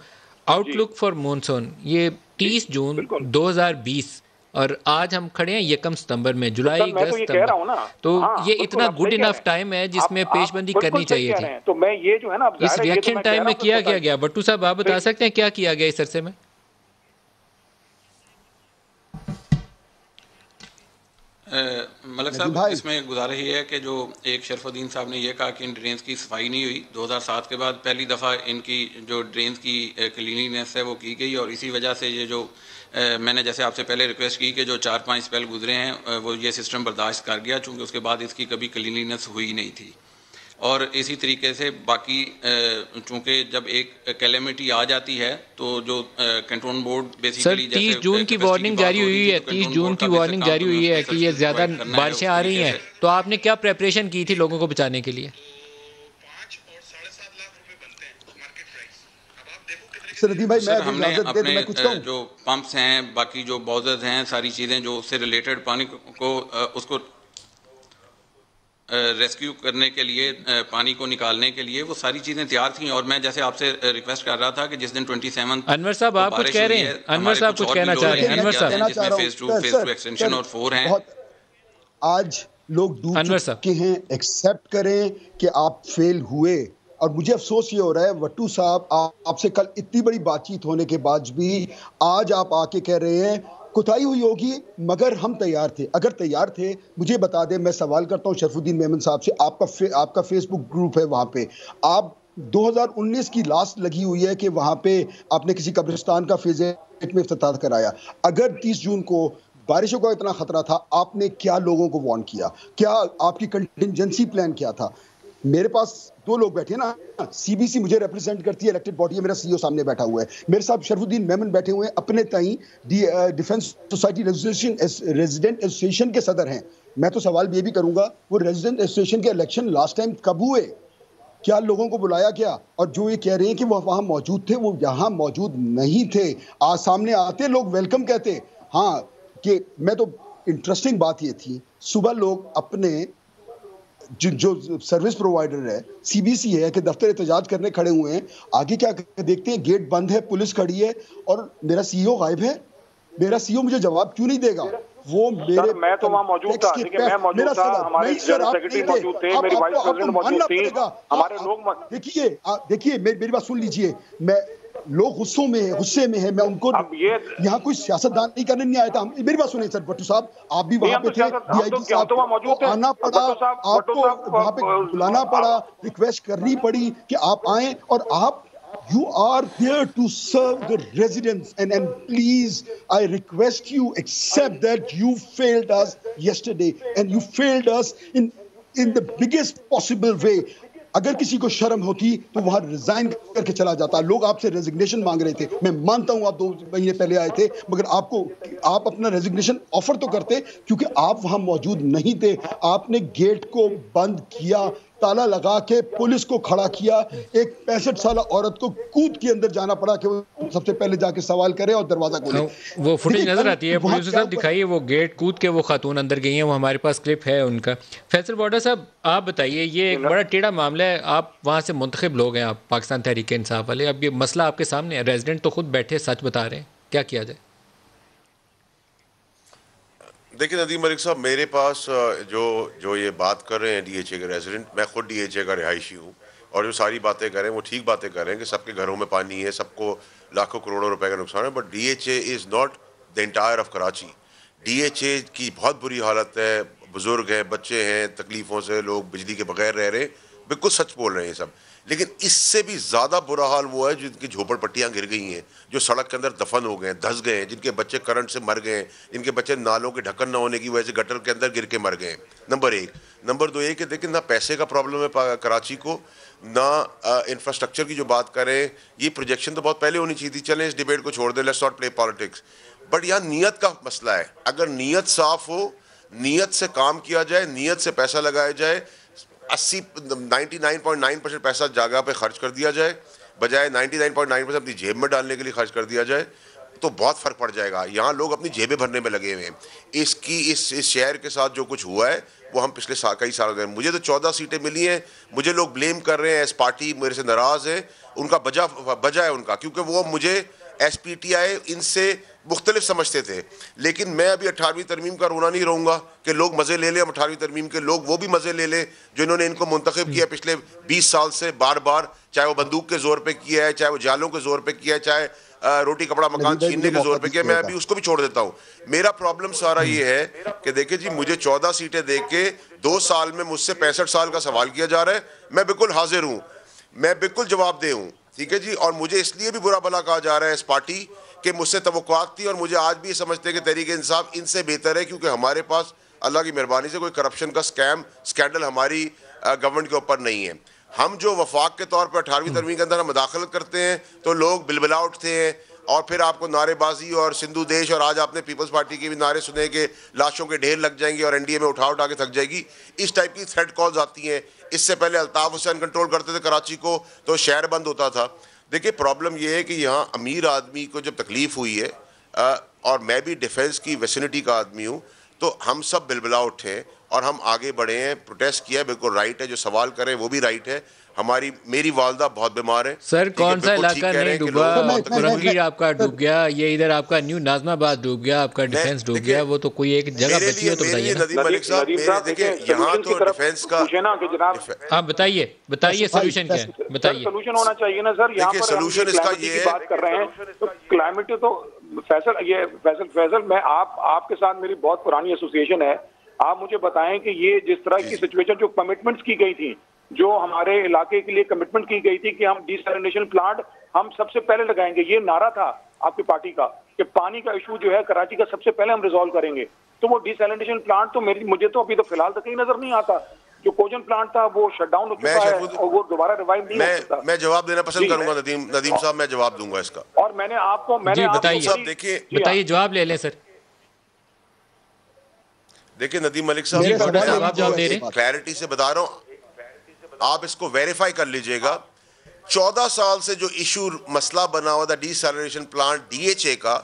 आउटलुक फॉर मॉनसून, ये 30 जून 2020 और आज हम खड़े हैं 1 सितंबर में, जुलाई तो मैं तो ये कह रहा हूँ ना, तो हाँ, ये इतना गुड इनफ टाइम है जिसमें पेशबंदी करनी चाहिए थी। तो मैं ये जो है ना, इस रिएक्शन टाइम में क्या किया गया? भट्टू साहब आप बता सकते हैं क्या किया गया इस अरसे में? मलिक साहब, इसमें गुजारिश ये है कि जो एक शरफुद्दीन साहब ने ये कहा कि इन ड्रेन्स की सफाई नहीं हुई, 2007 के बाद पहली दफ़ा इनकी जो ड्रेन्स की क्लीनिनेस है वो की गई, और इसी वजह से ये जो मैंने जैसे आपसे पहले रिक्वेस्ट की कि जो 4-5 स्पेल गुजरे हैं वो ये सिस्टम बर्दाश्त कर गया, चूँकि उसके बाद इसकी कभी क्लीनिनेस हुई नहीं थी। और इसी तरीके से बाकी चूंकि जब एक कैलेमिटी आ जाती है तो जो कंट्रोल बोर्ड बेसिकली 30 जून की वार्निंग जारी हुई है, 30 जून की वार्निंग जारी हुई है कि ये ज़्यादा बारिशें आ रही हैं, तो आपने क्या प्रेपरेशन की थी लोगों को बचाने के लिए? सर, हमने अपने जो पंप्स हैं, बाकी जो बाउजर्स हैं, सारी चीज़ें जो उससे रिलेटेड पानी को उसको रेस्क्यू करने के लिए, पानी को निकालने के लिए वो सारी चीज़ें तैयार थी। और मैं जैसे आपसे रिक्वेस्ट कर रहा था कि जिस दिन 27 अनवर साहब आप कुछ कह रहे हैं, अनवर साहब कुछ कहना चाह रहे हैं, अनवर साहब, जिसमें फेज 2 एक्सटेंशन और 4 हैं। आज लोग डूब चुके हैं, एक्सेप्ट करें कि आप फेल हुए। और मुझे अफसोस ये हो रहा है भट्टू साहब, आपसे कल इतनी बड़ी बातचीत होने के बाद भी आज आप आके कह रहे हैं कुताही हुई होगी, मगर हम तैयार थे। अगर तैयार थे मुझे बता दें, मैं सवाल करता हूं शरफुद्दीन मेमन साहब से, आपका फेसबुक ग्रुप है, वहां पे आप 2019 की लास्ट लगी हुई है कि वहां पे आपने किसी कब्रिस्तान का फेज 8 में इफ्तिताह कराया। अगर 30 जून को बारिशों का इतना खतरा था, आपने क्या लोगों को वार्न किया? क्या आपकी कंटिजेंसी प्लान क्या था? मेरे पास 2 लोग बैठे हैं ना, सीबीसी मुझे रिप्रेजेंट करती है, इलेक्टेड बॉडी है, मेरा सीईओ सामने बैठा हुआ है, मेरे साथ शरफुद्दीन मेमन बैठे हुए हैं, अपने ताई डिफेंस सोसाइटी रेजिडेंट एसोसिएशन के सदर हैं। मैं तो सवाल ये भी करूंगा, वो रेजिडेंट एसोसिएशन के इलेक्शन लास्ट टाइम कब हुए? क्या लोगों को बुलाया गया? और जो ये कह रहे हैं कि वो वहां मौजूद थे, वो यहाँ मौजूद नहीं थे। आज सामने आते लोग वेलकम कहते। हाँ, कि मैं तो इंटरेस्टिंग बात ये थी, सुबह लोग अपने जो सर्विस प्रोवाइडर है, सीबीसी है, कि दफ्तर एहतजाज करने खड़े हुए हैं। आगे क्या देखते हैं, गेट बंद है, पुलिस खड़ी है और मेरा सीईओ गायब है। मेरा सीईओ मुझे जवाब क्यों नहीं देगा? वो मेरे, मैं तो वहां मौजूद था, मैं मौजूद था, हमारे जनरल सेक्रेटरी मौजूद थे, मेरी वाइस प्रेसिडेंट मौजूद थी, हमारे लोग। देखिए मेरी बात सुन लीजिए, मैं लोग गुस्से में है, मैं उनको यहाँ कोई सियासतदान नहीं करने नहीं आया था। मेरी बात सुनिए सर, भट्टू साहब आप भी वहाँ पे थे, डीआईजी साहब को आना पड़ा, आपको वहाँ पे बुलाना पड़ा, रिक्वेस्ट करनी पड़ी कि आप आए, और आप you are there to serve the residents, and please I request you accept that you failed us yesterday and you failed us in the biggest possible way. अगर किसी को शर्म होती तो वहां रिजाइन करके चला जाता। लोग आपसे रेजिग्नेशन मांग रहे थे, मैं मानता हूं आप 2 महीने पहले आए थे, मगर आप अपना रेजिग्नेशन ऑफर तो करते, क्योंकि आप वहां मौजूद नहीं थे। आपने गेट को बंद किया, ताला लगा के पुलिस को खड़ा किया, एक 65 साल औरत को कूद के अंदर जाना पड़ा कि वो सबसे पहले जाके सवाल करे और दरवाजा खोले। वो फुटेज नजर आती है, प्रोड्यूसर साहब दिखाइए, वो गेट कूद के वो खातून अंदर गई हैं, वो हमारे पास क्लिप है उनका। फैसल बॉर्डर साहब आप बताइए, ये एक बड़ा टेढ़ा मामला है, आप वहाँ से मुंतखब लोग हैं, आप पाकिस्तान तहरीक इंसाफ वाले, अब ये मसला आपके सामने है, रेजिडेंट तो खुद बैठे सच बता रहे हैं, क्या किया जाए? देखिए नदीम मलिक साहब, मेरे पास जो ये बात कर रहे हैं डीएचए के रेजिडेंट, मैं खुद डीएचए का रिहायशी हूँ, और जो सारी बातें कर रहे हैं वो ठीक बातें कर रहे हैं कि सबके घरों में पानी है, सबको लाखों करोड़ों रुपए का नुकसान है, but DHA is not the entire of Karachi. DHA की बहुत बुरी हालत है, बुजुर्ग हैं, बच्चे हैं, तकलीफ़ों से लोग बिजली के बगैर रह रहे हैं, बिल्कुल सच बोल रहे हैं सब। लेकिन इससे भी ज़्यादा बुरा हाल वो है जिनकी झोपड़पट्टियाँ गिर गई हैं, जो सड़क के अंदर दफन हो गए, धंस गए, जिनके बच्चे करंट से मर गए, जिनके बच्चे नालों के ढक्कन न होने की वजह से गटर के अंदर गिर के मर गए। नंबर 1। नंबर 2 ये कि देखिए, ना पैसे का प्रॉब्लम है कराची को, ना इंफ्रास्ट्रक्चर की जो बात करें, ये प्रोजेक्शन तो बहुत पहले होनी चाहिए थी। चलें इस डिबेट को छोड़ दें, let's not play politics, but यहाँ नीयत का मसला है। अगर नीयत साफ हो, नीयत से काम किया जाए, नीयत से पैसा लगाया जाए, 99.9% पैसा जगह पे खर्च कर दिया जाए, बजाय 99.9% अपनी जेब में डालने के लिए खर्च कर दिया जाए, तो बहुत फ़र्क पड़ जाएगा। यहाँ लोग अपनी जेबें भरने में लगे हुए हैं। इस शहर के साथ जो कुछ हुआ है वो हम पिछले कई सालों से, मुझे तो 14 सीटें मिली हैं, मुझे लोग ब्लेम कर रहे हैं, एस पार्टी मेरे से नाराज़ है, उनका बजा है उनका, क्योंकि वो मुझे SPTI इनसे मुख्तलिफ समझते थे। लेकिन मैं अभी 18वीं तरमीम का रोना नहीं रहूँगा कि लोग मज़े ले लें, 18वीं तरमीम के लोग वो भी मज़े ले लें जो इन्होंने इनको मुंतखब किया पिछले 20 साल से बार बार, चाहे वो बंदूक के ज़ोर पे किया है, चाहे वो जालों के ज़ोर पे किया है, चाहे रोटी कपड़ा मकान छीनने के जोर पे किया। मैं अभी उसको भी छोड़ देता हूँ। मेरा प्रॉब्लम सारा ये है कि देखिए जी, मुझे 14 सीटें दे के 2 साल में मुझसे 65 साल का सवाल किया जा रहा है। मैं बिल्कुल हाजिर हूँ, मैं बिल्कुल जवाबदेह हूँ, ठीक है जी। और मुझे इसलिए भी बुरा भला कहा जा रहा है इस पार्टी कि मुझसे तवक्कुआत थी, और मुझे आज भी समझते हैं कि तहरीक इंसाफ इनसे बेहतर है, क्योंकि हमारे पास अल्लाह की मेहरबानी से कोई करप्शन का स्कैंडल हमारी गवर्नमेंट के ऊपर नहीं है। हम जो वफाक के तौर पर 18वीं तरमीम के अंदर हम मुदाखलत करते हैं तो लोग बिलबिला उठते हैं, और फिर आपको नारेबाजी और सिंधु देश, और आज आपने पीपल्स पार्टी के भी नारे सुने कि लाशों के ढेर लग जाएंगे और एनडीए में उठा के थक जाएगी। इस टाइप की थ्रेट कॉल्स आती हैं। इससे पहले अल्ताफ हुसैन कंट्रोल करते थे कराची को तो शहर बंद होता था। देखिए, प्रॉब्लम यह है कि यहाँ अमीर आदमी को जब तकलीफ हुई है, और मैं भी डिफेंस की वेसिनिटी का आदमी हूँ, तो हम सब बिलबिला उठे और हम आगे बढ़े हैं, प्रोटेस्ट किया। बिल्कुल राइट है, जो सवाल करें वो भी राइट है। मेरी वालदा बहुत बीमार है। सर, कौन सा इलाका नहीं डूबा? कुरंगी आपका डूब गया, ये इधर आपका न्यू नाजमाबाद डूब गया, आपका डिफेंस डूब गया। वो तो कोई एक जगह बची हो तो बताइए। नदीम मलिक साहब, देखिए यहाँ तो डिफेंस का, हाँ बताइए सोल्यूशन क्या है, बताइए। सोल्यूशन होना चाहिए ना सर। यहाँ पर सोल्यूशन इसका ये है, बात कर रहे हैं तो क्लाइमेट तो फैसल मैं आपके साथ मेरी बहुत पुरानी एसोसिएशन है। आप मुझे बताएं कि ये जिस तरह की सिचुएशन, जो कमिटमेंट्स की गई थी, जो हमारे इलाके के लिए कमिटमेंट की गई थी कि हम डिसैलिनेशन प्लांट हम सबसे पहले लगाएंगे, ये नारा था आपकी पार्टी का कि पानी का इशू जो है कराची का सबसे पहले हम रिजॉल्व करेंगे। तो वो डिसैलिनेशन प्लांट तो मुझे तो अभी तो फिलहाल तक कहीं नजर नहीं आता। जो कोजन प्लांट था वो शटडाउन हो चुका है और वो दोबारा रिवाइव नहीं हो सकता। मैं जवाब देना पसंद करूंगा नदीम साहब, मैं जवाब दूंगा इसका। और मैंने बताइए, जवाब ले लें सर। देखिए नदीम मलिक साहब, क्लैरिटी से बता रहा हूँ, आप इसको वेरीफाई कर लीजिएगा। 14 साल से जो इशू मसला बना हुआ था डिसैलिनेशन प्लांट डीएचए का,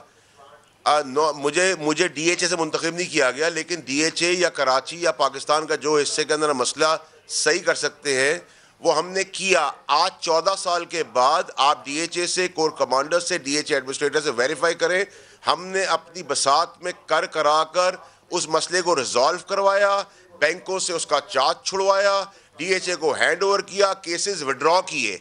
मुझे डीएचए से मुंतखब नहीं किया गया, लेकिन डीएचए या कराची या पाकिस्तान का जो हिस्से के अंदर मसला सही कर सकते हैं वो हमने किया। आज 14 साल के बाद आप डीएचए से, कोर कमांडर से, डीएचए एडमिनिस्ट्रेटर से वेरीफाई करें। हमने अपनी बसात में कराकर उस मसले को रिजॉल्व करवाया, बैंकों से उसका चार्ज छुड़वाया, डीएचए को हैंड ओवर किया, केसेस विड्रॉ किए,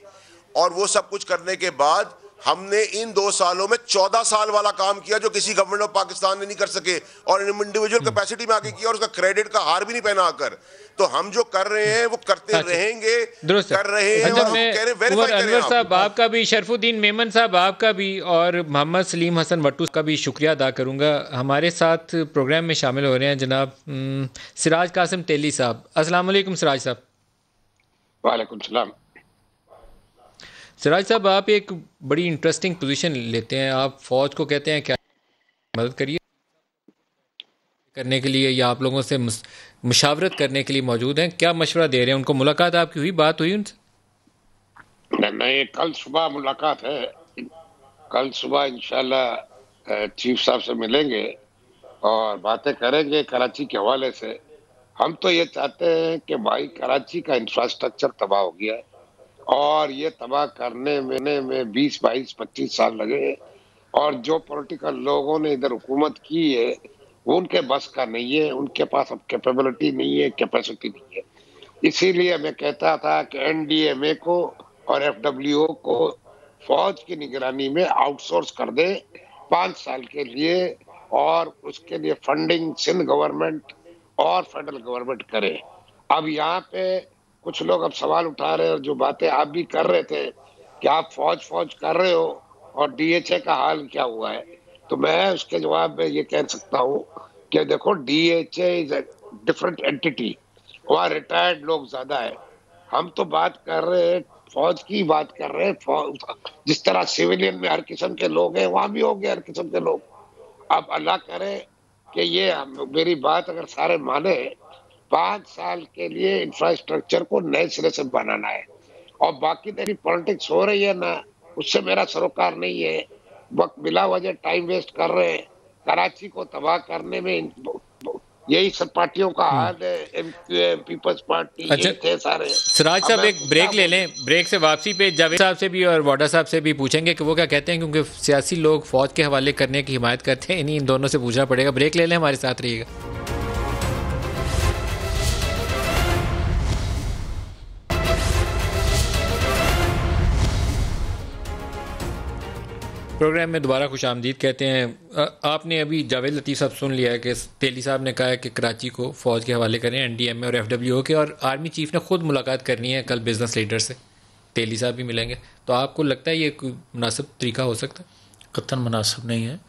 और वो सब कुछ करने के बाद हमने इन 2 सालों में 14 साल वाला काम किया जो किसी गवर्नमेंट ऑफ पाकिस्तान ने नहीं कर सके, और इंडिविजुअल कैपेसिटी में आके किया, और उसका क्रेडिट का हार भी नहीं पहना आकर। तो हम जो कर रहे हैं वो करते रहेंगे, कर रहे हैं। और हम कह रहे हैं वेरीफाई करें। अनवर साहब आपका भी, शरफुद्दीन मेमन साहब आपका भी, और मोहम्मद सलीम हसन वट्टू का भी शुक्रिया अदा करूंगा। हमारे साथ प्रोग्राम में शामिल हो रहे हैं जनाब सिराज कासिम तेली साहब। अस्सलाम वालेकुम सिराज साहब। वालेकुम सलाम। सिराज साहब, आप एक बड़ी इंटरेस्टिंग पोजीशन लेते हैं। आप फौज को कहते हैं क्या मदद करिए करने के लिए, या आप लोगों से मुशावरत करने के लिए मौजूद हैं। क्या मशवरा दे रहे हैं उनको? मुलाकात आपकी हुई, बात हुई उनसे? नहीं, कल सुबह मुलाकात है। कल सुबह इंशाल्लाह चीफ साहब से मिलेंगे और बातें करेंगे कराची के हवाले से। हम तो ये चाहते हैं कि भाई कराची का इंफ्रास्ट्रक्चर तबाह हो गया है, और ये तबाह करने में 20, 22, 25 साल लगे, और जो पॉलिटिकल लोगों ने इधर हुकूमत की है वो उनके बस का नहीं है, उनके पास अब कैपेबिलिटी नहीं है, कैपेसिटी नहीं है। इसीलिए मैं कहता था कि एनडीएमए को और एफडब्ल्यूओ को फौज की निगरानी में आउटसोर्स कर दे 5 साल के लिए, और उसके लिए फंडिंग सिंध गवर्नमेंट और फेडरल गवर्नमेंट करे। अब यहाँ पे कुछ लोग अब सवाल उठा रहे हैं, और जो बातें आप भी कर रहे थे कि आप फौज कर रहे हो और डीएचए का हाल क्या हुआ है, तो मैं उसके जवाब में ये कह सकता हूँ कि देखो DHA is a different entity, वहाँ रिटायर्ड लोग ज्यादा है। हम तो बात कर रहे हैं, फौज की बात कर रहे हैं। जिस तरह सिविलियन में हर किस्म के लोग हैं, वहाँ भी हो गए हर किस्म के लोग। अब अल्लाह करे कि ये मेरी बात अगर सारे माने, 5 साल के लिए इंफ्रास्ट्रक्चर को नए सिरे से बनाना है, और बाकी तेरी पॉलिटिक्स हो रही है ना, उससे मेरा सरोकार नहीं है। वक्त बिला वजह टाइम वेस्ट कर रहे हैं, कराची को तबाह करने में यही सब पार्टियों का हाल है, पीपल्स पार्टी। अच्छा थे सारे। सिराज साहब एक ब्रेक ले लें, ब्रेक से वापसी पे जावेद साहब से भी और वाडा साहब से भी पूछेंगे कि वो क्या कहते हैं, क्योंकि सियासी लोग फौज के हवाले करने की हिमायत करते हैं, इन्हीं इन दोनों से पूछना पड़ेगा। ब्रेक ले लें, हमारे साथ रहिएगा। प्रोग्राम में दोबारा खुश आमदीद कहते हैं। आपने अभी जावेद लतीफ़ साहब सुन लिया है कि तेली साहब ने कहा है कि कराची को फ़ौज के हवाले करें, NDMA और FWO के, और आर्मी चीफ ने ख़ुद मुलाकात करनी है कल बिज़नेस लीडर से, तेली साहब भी मिलेंगे। तो आपको लगता है ये कोई मुनासिब तरीका हो सकता है? कतई मुनासिब नहीं है,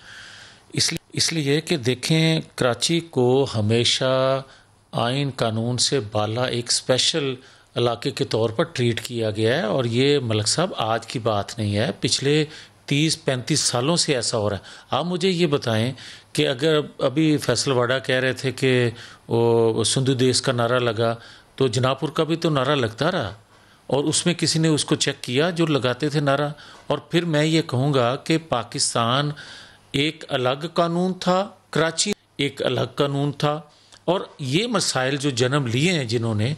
इसलिए कि देखें, कराची को हमेशा आइन कानून से बाला एक स्पेशल इलाके के तौर पर ट्रीट किया गया है, और ये मलिक साहब आज की बात नहीं है, पिछले 30-35 सालों से ऐसा हो रहा है। आप मुझे ये बताएं कि अगर अभी फैसल वाडा कह रहे थे कि वो सिंधु देश का नारा लगा, तो जनापुर का भी तो नारा लगता रहा, और उसमें किसी ने उसको चेक किया जो लगाते थे नारा। और फिर मैं ये कहूँगा कि पाकिस्तान एक अलग कानून था, कराची एक अलग कानून था, और ये मसाइल जो जन्म लिए हैं जिन्होंने,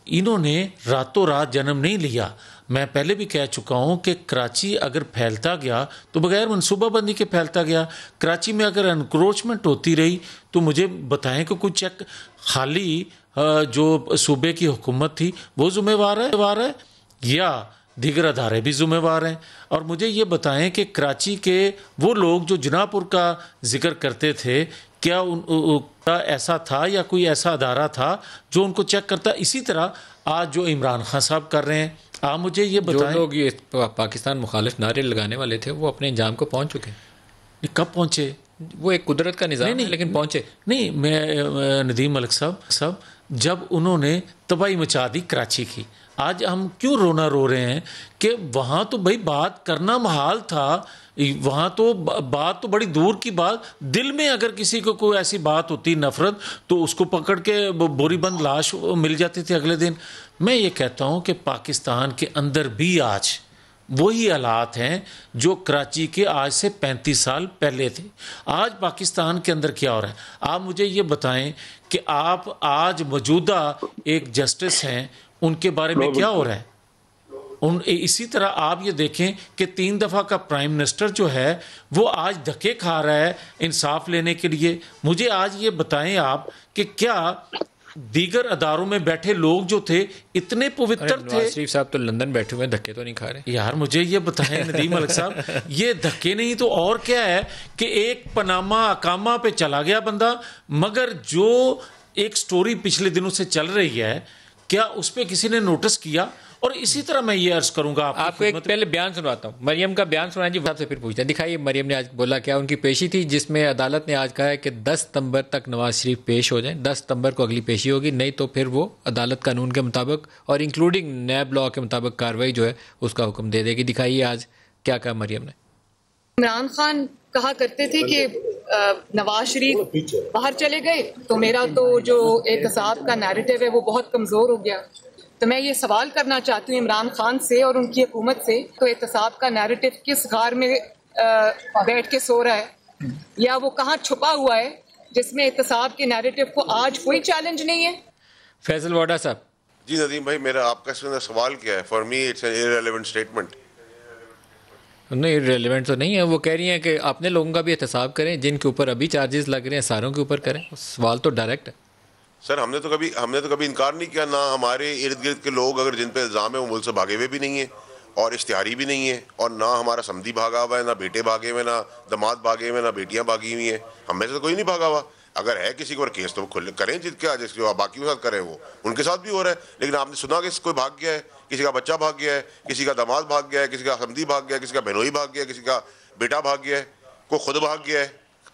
इन्होंने रातों रात जन्म नहीं लिया। मैं पहले भी कह चुका हूँ कि कराची अगर फैलता गया तो बगैर मनसूबाबंदी के फैलता गया। कराची में अगर एनक्रोचमेंट होती रही तो मुझे बताएं कि कुछ चेक खाली जो सूबे की हुकूमत थी वो ज़िम्मेवार है या दीगर अदारे भी ज़िम्मेवार हैं। और मुझे ये बताएं कि कराची के वो लोग जो जनापुर का जिक्र करते थे, क्या उनका ऐसा था या कोई ऐसा अदारा था जो उनको चेक करता? इसी तरह आज जो इमरान खान साहब कर रहे हैं, आप मुझे ये बताएं, जो लोग ये पाकिस्तान मुखालिफ नारे लगाने वाले थे वो अपने अंजाम को पहुंच चुके हैं। कब पहुंचे? वो एक कुदरत का निज़ाम है, लेकिन पहुंचे नहीं। मैं नदीम मलिक साहब जब उन्होंने तबाही मचा दी कराची की, आज हम क्यों रोना रो रहे हैं कि वहाँ तो भाई बात करना महाल था, वहाँ तो बात तो बड़ी दूर की बात, दिल में अगर किसी को कोई ऐसी बात होती नफ़रत तो उसको पकड़ के बोरीबंद लाश मिल जाती थी अगले दिन। मैं ये कहता हूँ कि पाकिस्तान के अंदर भी आज वही हालात हैं जो कराची के आज से 35 साल पहले थे। आज पाकिस्तान के अंदर क्या हो रहा है? आप मुझे ये बताएं कि आप आज मौजूदा एक जस्टिस हैं, उनके बारे में क्या हो रहा है? इसी तरह आप ये देखें कि 3 दफ़ा का प्राइम मिनिस्टर जो है वो आज धक्के खा रहा है इंसाफ लेने के लिए। मुझे आज ये बताएं आप कि क्या दीगर अदारों में बैठे लोग जो थे इतने पवित्र थे? नवाज शरीफ साहब तो लंदन बैठे हुए, धक्के तो नहीं खा रहे। यार मुझे ये बताएं नदीम मलिक साहब, ये धक्के नहीं तो और क्या है कि एक पनामा अकामा पे चला गया बंदा, मगर जो एक स्टोरी पिछले दिनों से चल रही है, क्या उस पर किसी ने नोटिस किया? और इसी तरह मैं ये अर्ज करूंगा आपको एक पहले बयान सुनवाता हूँ, मरियम का बयान सुनाएं जी, आपसे फिर पूछते हैं। दिखाइए मरियम ने आज बोला क्या। उनकी पेशी थी जिसमें अदालत ने आज कहा है कि 10 सितंबर तक नवाज शरीफ पेश हो जाएं। 10 सितंबर को अगली पेशी होगी, नहीं तो फिर वो अदालत कानून के मुताबिक और इंक्लूडिंग नैब लॉ के मुताबिक कार्रवाई जो है उसका हुक्म दे देगी। दिखाइए आज क्या कहा मरियम ने। इमरान खान कहा करते थे कि नवाज शरीफ बाहर चले गए तो मेरा तो जो एहतसाब का नैरेटिव है वो बहुत कमज़ोर हो गया। तो मैं ये सवाल करना चाहती हूँ इमरान खान से और उनकी हुकूमत से, तो एहतसाब का नैरेटिव किस गार में बैठ के सो रहा है, या वो कहाँ छुपा हुआ है जिसमें एहतसाब के नैरेटिव को आज कोई चैलेंज नहीं है? फैसल वाडा साहब। जी नदीम भाई, मेरा आपका इसमें सवाल क्या है? For me it's an irrelevant statement. नहीं, रिलेवेंट तो नहीं है। वो कह रही हैं कि अपने लोगों का भी एहतसाब करें, जिनके ऊपर अभी चार्जेस लग रहे हैं सारों के ऊपर करें। सवाल तो डायरेक्ट है। सर हमने तो कभी इनकार नहीं किया, ना हमारे इर्द गिर्द के लोग अगर जिन पे इल्ज़ाम है वो मुल्क से भागे हुए भी नहीं है और इश्तिहारी भी नहीं है, और ना हमारा समधी भागा हुआ है, ना बेटे भागे हुए, ना दामाद भागे हुए, ना बेटियां भागी हुई हैं। हम में से तो कोई नहीं भागा हुआ। अगर है किसी को केस तो वो खुले करें, जिसके बाकी के साथ करें वो उनके साथ भी हो रहा है। लेकिन आपने सुना कि कोई भाग गया है, किसी का बच्चा भाग गया है, किसी का दामाद भाग गया है, किसी का समधी भाग गया है, किसी का बहनोई भाग गया है, किसी का बेटा भाग गया है, कोई खुद भाग गया है,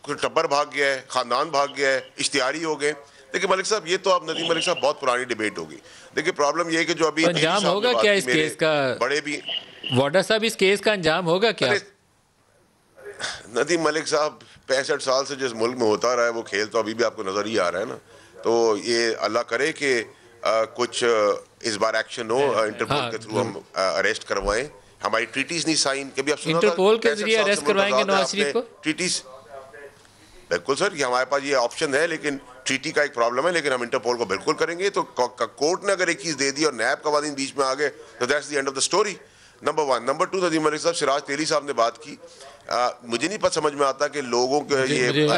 कोई टब्बर भाग गया है, खानदान भाग गया है, इश्तिहारी हो गए। देखिए मलिक साहब, ये तो आप नदीम मलिक साहब बहुत पुरानी डिबेट होगी। देखिए प्रॉब्लम ये है कि जो अभी अंजाम होगा क्या इस केस का? बड़े भी वाडा साहब, इस केस का अंजाम होगा क्या? नदीम मलिक साहब 65 साल से जिस मुल्क में होता रहा है वो खेल तो अभी भी आपको नजर ही आ रहा है ना। तो ये अल्लाह करे कि कुछ इस बार एक्शन हो, इंटरपोल के थ्रू हम अरेस्ट करवाएं। हमारी ट्रीटीज नहीं साइन, कभी आप सुना था इंटरपोल के जरिए अरेस्ट करवाएंगे नवाज शरीफ को? ट्रीटीज बिल्कुल सर, ये हमारे पास ये ऑप्शन है, लेकिन ट्रीटी का एक प्रॉब्लम है, लेकिन हम इंटरपोल को बिल्कुल करेंगे। तो कोर्ट ने अगर एक चीज़ दे दी और नैब कवानीन बीच में आ गए तो that's the end of the story, number 1। Number 2, Nadeem Malik साहब, सिराज तेली साहब ने बात की, मुझे नहीं पता समझ में आता कि लोगों के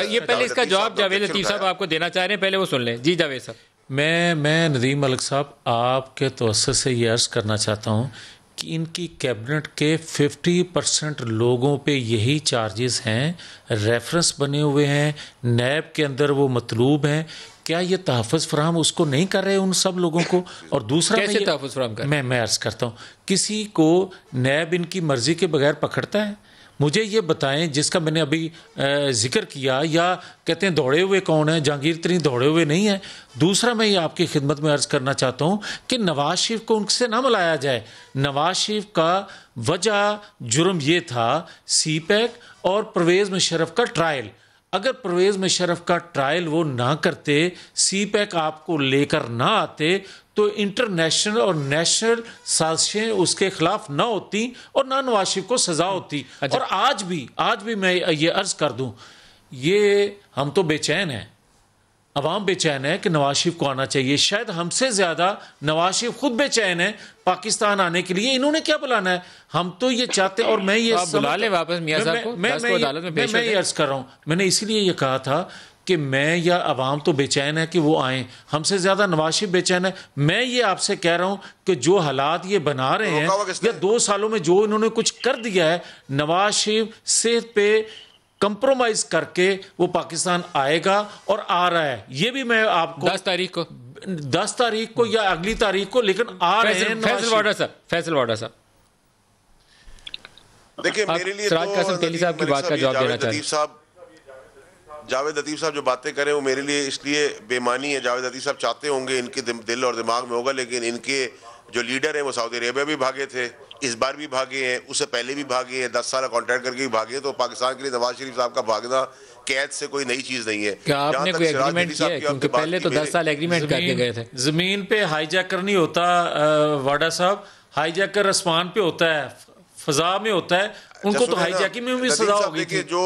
ये पहले इसका जवाब जावेद लतीफ़ साहब आपको देना चाह रहे हैं, पहले वो सुन लें। जी जावेद साहब। मैं नदीम मलिक साहब आपके तवज्जुह से ये अर्ज़ करना चाहता हूँ कि इनकी कैबिनेट के 50% लोगों पे यही चार्जेस हैं, रेफरेंस बने हुए हैं, नैब के अंदर वो मतलूब हैं। क्या ये तहफ़्फ़ुज़ फ़राहम उसको नहीं कर रहे उन सब लोगों को? और दूसरा कैसे तहफ़्फ़ुज़ फ़राहम कर? मैं अर्ज़ करता हूँ, किसी को नैब इनकी मर्ज़ी के बगैर पकड़ता है? मुझे ये बताएं, जिसका मैंने अभी जिक्र किया, या कहते हैं दौड़े हुए कौन है? जहांगीर तरीन दौड़े हुए नहीं है। दूसरा मैं ये आपकी खिदमत में अर्ज़ करना चाहता हूँ कि नवाज शरीफ को उनसे ना मिलाया जाए। नवाज शरीफ का वजह जुर्म ये था CPEC और परवेज़ मुशर्रफ का ट्रायल। अगर परवेज़ मुशर्रफ का ट्रायल वो ना करते, CPEC आपको लेकर ना आते, तो इंटरनेशनल और नेशनल साजिशें उसके खिलाफ ना होती और ना नवाज शरीफ को सजा होती। और आज भी मैं ये अर्ज़ कर दूं, ये हम तो बेचैन हैं, अवाम बेचैन है कि नवाज शरीफ को आना चाहिए। शायद हमसे ज़्यादा नवाज शरीफ खुद बेचैन है पाकिस्तान आने के लिए। इन्होंने क्या बुलाना है? हम तो ये चाहते, और मैं ये बुला ले वापस मियां साहब को, मैं ये अर्ज़ कर रहा हूँ, मैंने इसीलिए ये कहा था कि मैं या अवाम तो बेचैन है कि वो आएँ, हमसे ज़्यादा नवाज शरीफ बेचैन है। मैं ये आपसे कह रहा हूँ कि जो हालात ये बना रहे हैं, या 2 सालों में जो इन्होंने कुछ कर दिया है, नवाज शरीफ सेहत पे कंप्रोमाइज करके वो पाकिस्तान आएगा और आ रहा है। ये भी मैं आपको 10 तारीख को या अगली तारीख को, लेकिन आ रहे हैं। फैसल वाडा साहब, देखिए, मेरे लिए सिराज कासिम तेली साहब की बात का जवाब देना चाहिए। जावेद लतीफ़ साहब जो बातें करें वो मेरे लिए इसलिए बेमानी है। जावेद लतीफ़ साहब चाहते होंगे, इनके दिल और दिमाग में होगा, लेकिन इनके जो लीडर हैं वो सऊदी अरेबिया भी भागे थे, इस बार भी भागे हैं, उससे पहले भी भागे हैं, 10 साल कॉन्ट्रैक्ट करके भी भागे। तो पाकिस्तान के लिए नवाज शरीफ साहब का भागना कैद से कोई नई चीज़ नहीं है। क्या आपने कोई एग्रीमेंट किया है? क्योंकि पहले तो 10 साल एग्रीमेंट करके गए थे। ज़मीन पे हाईजैकर नहीं होता वाडा साहब, हाईजैकर आसमान पे होता है, फ़ज़ा में होता है। उनको तो हाईजैकिंग में भी सजा होगी। देखिए, जो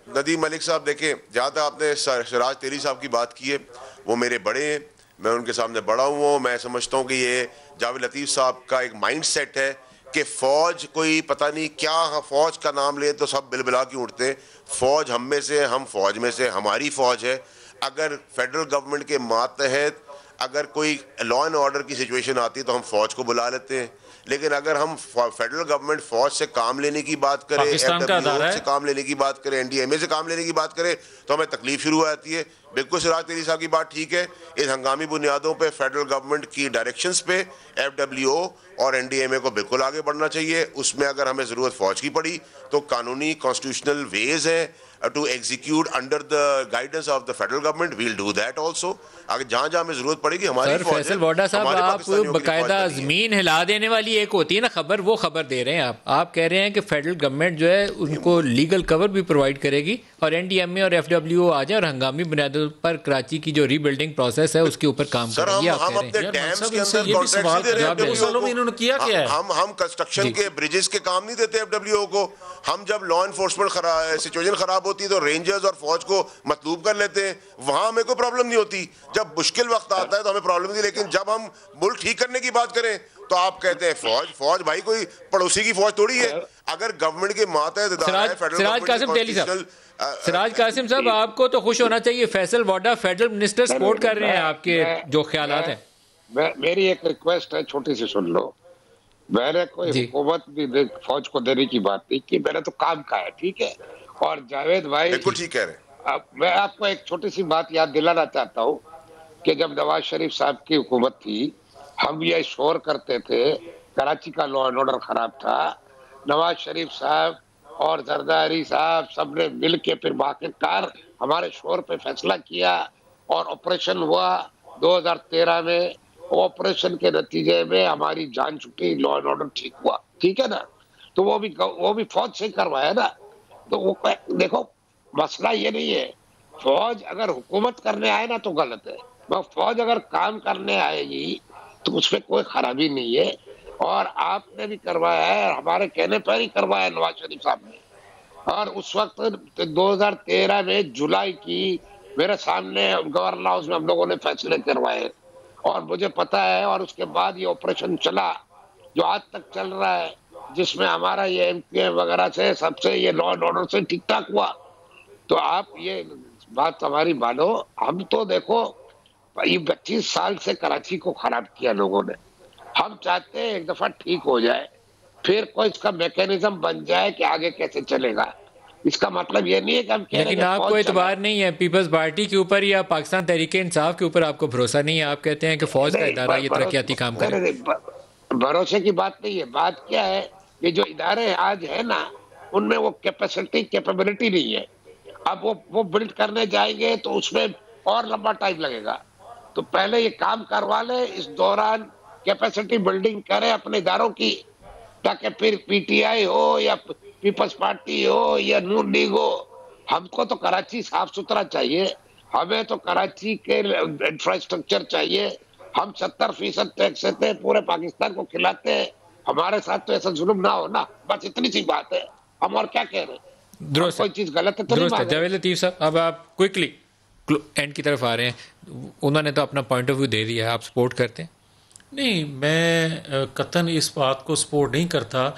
नदीम मलिक साहब, देखें, जहाँ तक आपने सिराज तेली साहब की बात की है, वो मेरे बड़े हैं, मैं उनके सामने बड़ा हुआ हूँ। मैं समझता हूँ कि ये जावेद लतीफ़ साहब का एक माइंड सेट है कि फ़ौज कोई पता नहीं क्या, फ़ौज का नाम ले तो सब बिलबिला के उठते हैं। फ़ौज हम में से, हम फ़ौज में से, हमारी फ़ौज है। अगर फेडरल गवर्नमेंट के मातहत अगर कोई लॉ एंड ऑर्डर की सिचुएशन आती है तो हम फ़ौज को बुला लेते हैं। लेकिन अगर हम फेडरल गवर्नमेंट फ़ौज से काम लेने की बात करें, FWO से काम लेने की बात करें, NDMA से काम लेने की बात करें, तो हमें तकलीफ शुरू हो जाती है। बिल्कुल सिराज तेली साहब की बात ठीक है, इन हंगामी बुनियादों पे फेडरल गवर्नमेंट की डायरेक्शंस पे FWO और NDMA को बिल्कुल आगे बढ़ना चाहिए। उसमें अगर हमें ज़रूरत फ़ौज की पड़ी तो कानूनी कॉन्स्टिट्यूशनल वेज है to execute under the guidance of the federal government, we'll do that also। अगर जहाँ हमें जरूरत पड़ेगी हमारी सर फैसल वाडा साहब, आप बकायदा ज़मीन हिला देने वाली एक होती है ना खबर, वो खबर दे रहे हैं आप कह रहे हैं कि फेडरल गवर्नमेंट जो है उनको लीगल कवर भी प्रोवाइड करेगी और NDMA और FWO आ जाए और हंगामी बुनियादों पर कराची की जो रीबिल्डिंग प्रोसेस है उसके ऊपर काम करेंगे। हम अपने डैम्स के अंदर कॉन्ट्रैक्ट दे रहे हैं, इन्होंने किया क्या है? हम कंस्ट्रक्शन के ब्रिजेस के काम नहीं देते FWO को। हम जब लॉ एनफोर्समेंट सिचुएशन खराब होती है तो रेंजर्स और फौज को मतलूब कर लेते हैं, वहां हमें कोई प्रॉब्लम नहीं होती। जब मुश्किल वक्त आता है तो हमें प्रॉब्लम नहीं, लेकिन जब हम मुल्क ठीक करने की बात करें तो आप कहते हैं फौज भाई कोई पड़ोसी की फौज थोड़ी है। अगर गवर्नमेंट के मातहत सिराज कासिम साहब, आपको तो खुश होना चाहिए, फैसल वाडा फेडरल मिनिस्टर सपोर्ट कर रहे हैं आपके जो ख्यालात हैं। मेरी एक रिक्वेस्ट है, छोटी सी सुन लो। मैंने कोई हुकूमत भी फौज को देने की बात नहीं की, मैंने तो काम का है, ठीक है। और जावेद भाई बिल्कुल ठीक कह रहे हैं। मैं आपको एक छोटी सी बात याद दिलाना चाहता हूँ कि जब नवाज शरीफ साहब की हुकूमत थी, हम ये शोर करते थे कराची का लॉ एंड ऑर्डर खराब था। नवाज शरीफ साहब और जरदारी साहब सबने मिल के फिर आखिरकार हमारे शोर पे फैसला किया और ऑपरेशन हुआ 2013 में। ऑपरेशन के नतीजे में हमारी जान छुटी, लॉ एंड ऑर्डर ठीक हुआ, ठीक है ना। तो वो भी फौज से करवाया ना। तो वो देखो, मसला ये नहीं है फौज अगर हुकूमत करने आए ना तो गलत है, मगर फौज अगर काम करने आएगी तो उसमें कोई खराबी नहीं है। और आपने भी करवाया है, हमारे कहने पर ही करवाया नवाज शरीफ साहब ने। और उस वक्त 2013 में जुलाई की मेरे सामने गवर्नर हाउस में हम लोगों ने फैसले करवाए और मुझे पता है, और उसके बाद ये ऑपरेशन चला जो आज तक चल रहा है, जिसमें हमारा ये एमपीए वगैरह से सबसे ये लॉ एंड ऑर्डर से ठीक ठाक हुआ। तो आप ये बात हमारी मानो, हम तो देखो ये 25 साल से कराची को खराब किया लोगों ने। हम चाहते हैं एक दफा ठीक हो जाए, फिर कोई इसका मैकेनिज्म बन जाए कि आगे कैसे चलेगा। इसका मतलब ये नहीं है कि हम कह रहे हैं, लेकिन आपको एतबार नहीं है पीपल्स पार्टी के ऊपर या पाकिस्तान तहरीक इंसाफ के ऊपर, आपको भरोसा नहीं है? आप कहते हैं कि फौज का इदारा ये तरक्याती काम करे। भरोसे की बात नहीं है, बात क्या है कि जो इदारे आज है ना, उनमें वो कैपेबिलिटी नहीं है। अब वो बिल्ड करने जाएंगे तो उसमें और लंबा टाइम लगेगा। तो पहले ये काम करवा ले, इस दौरान कैपेसिटी बिल्डिंग करे अपने इदारों की, ताकि फिर पीटीआई हो या पीपल्स पार्टी हो या नून लीग हो, हमको तो कराची साफ सुथरा चाहिए। हमें तो कराची के इंफ्रास्ट्रक्चर चाहिए। हम 70% टैक्स देते पूरे पाकिस्तान को खिलाते हैं। हमारे साथ तो ऐसा जुल्म ना हो ना, बस इतनी सी बात है। हम और क्या कह रहे हैं? कोई चीज गलत है तो नहीं मांग रहे। जावेद लतीफ साहब, अब आप क्विकली एंड की तरफ आ रहे हैं। उन्होंने तो अपना पॉइंट ऑफ व्यू दे दिया है, आप सपोर्ट करते हैं? नहीं, मैं कतन इस बात को सपोर्ट नहीं करता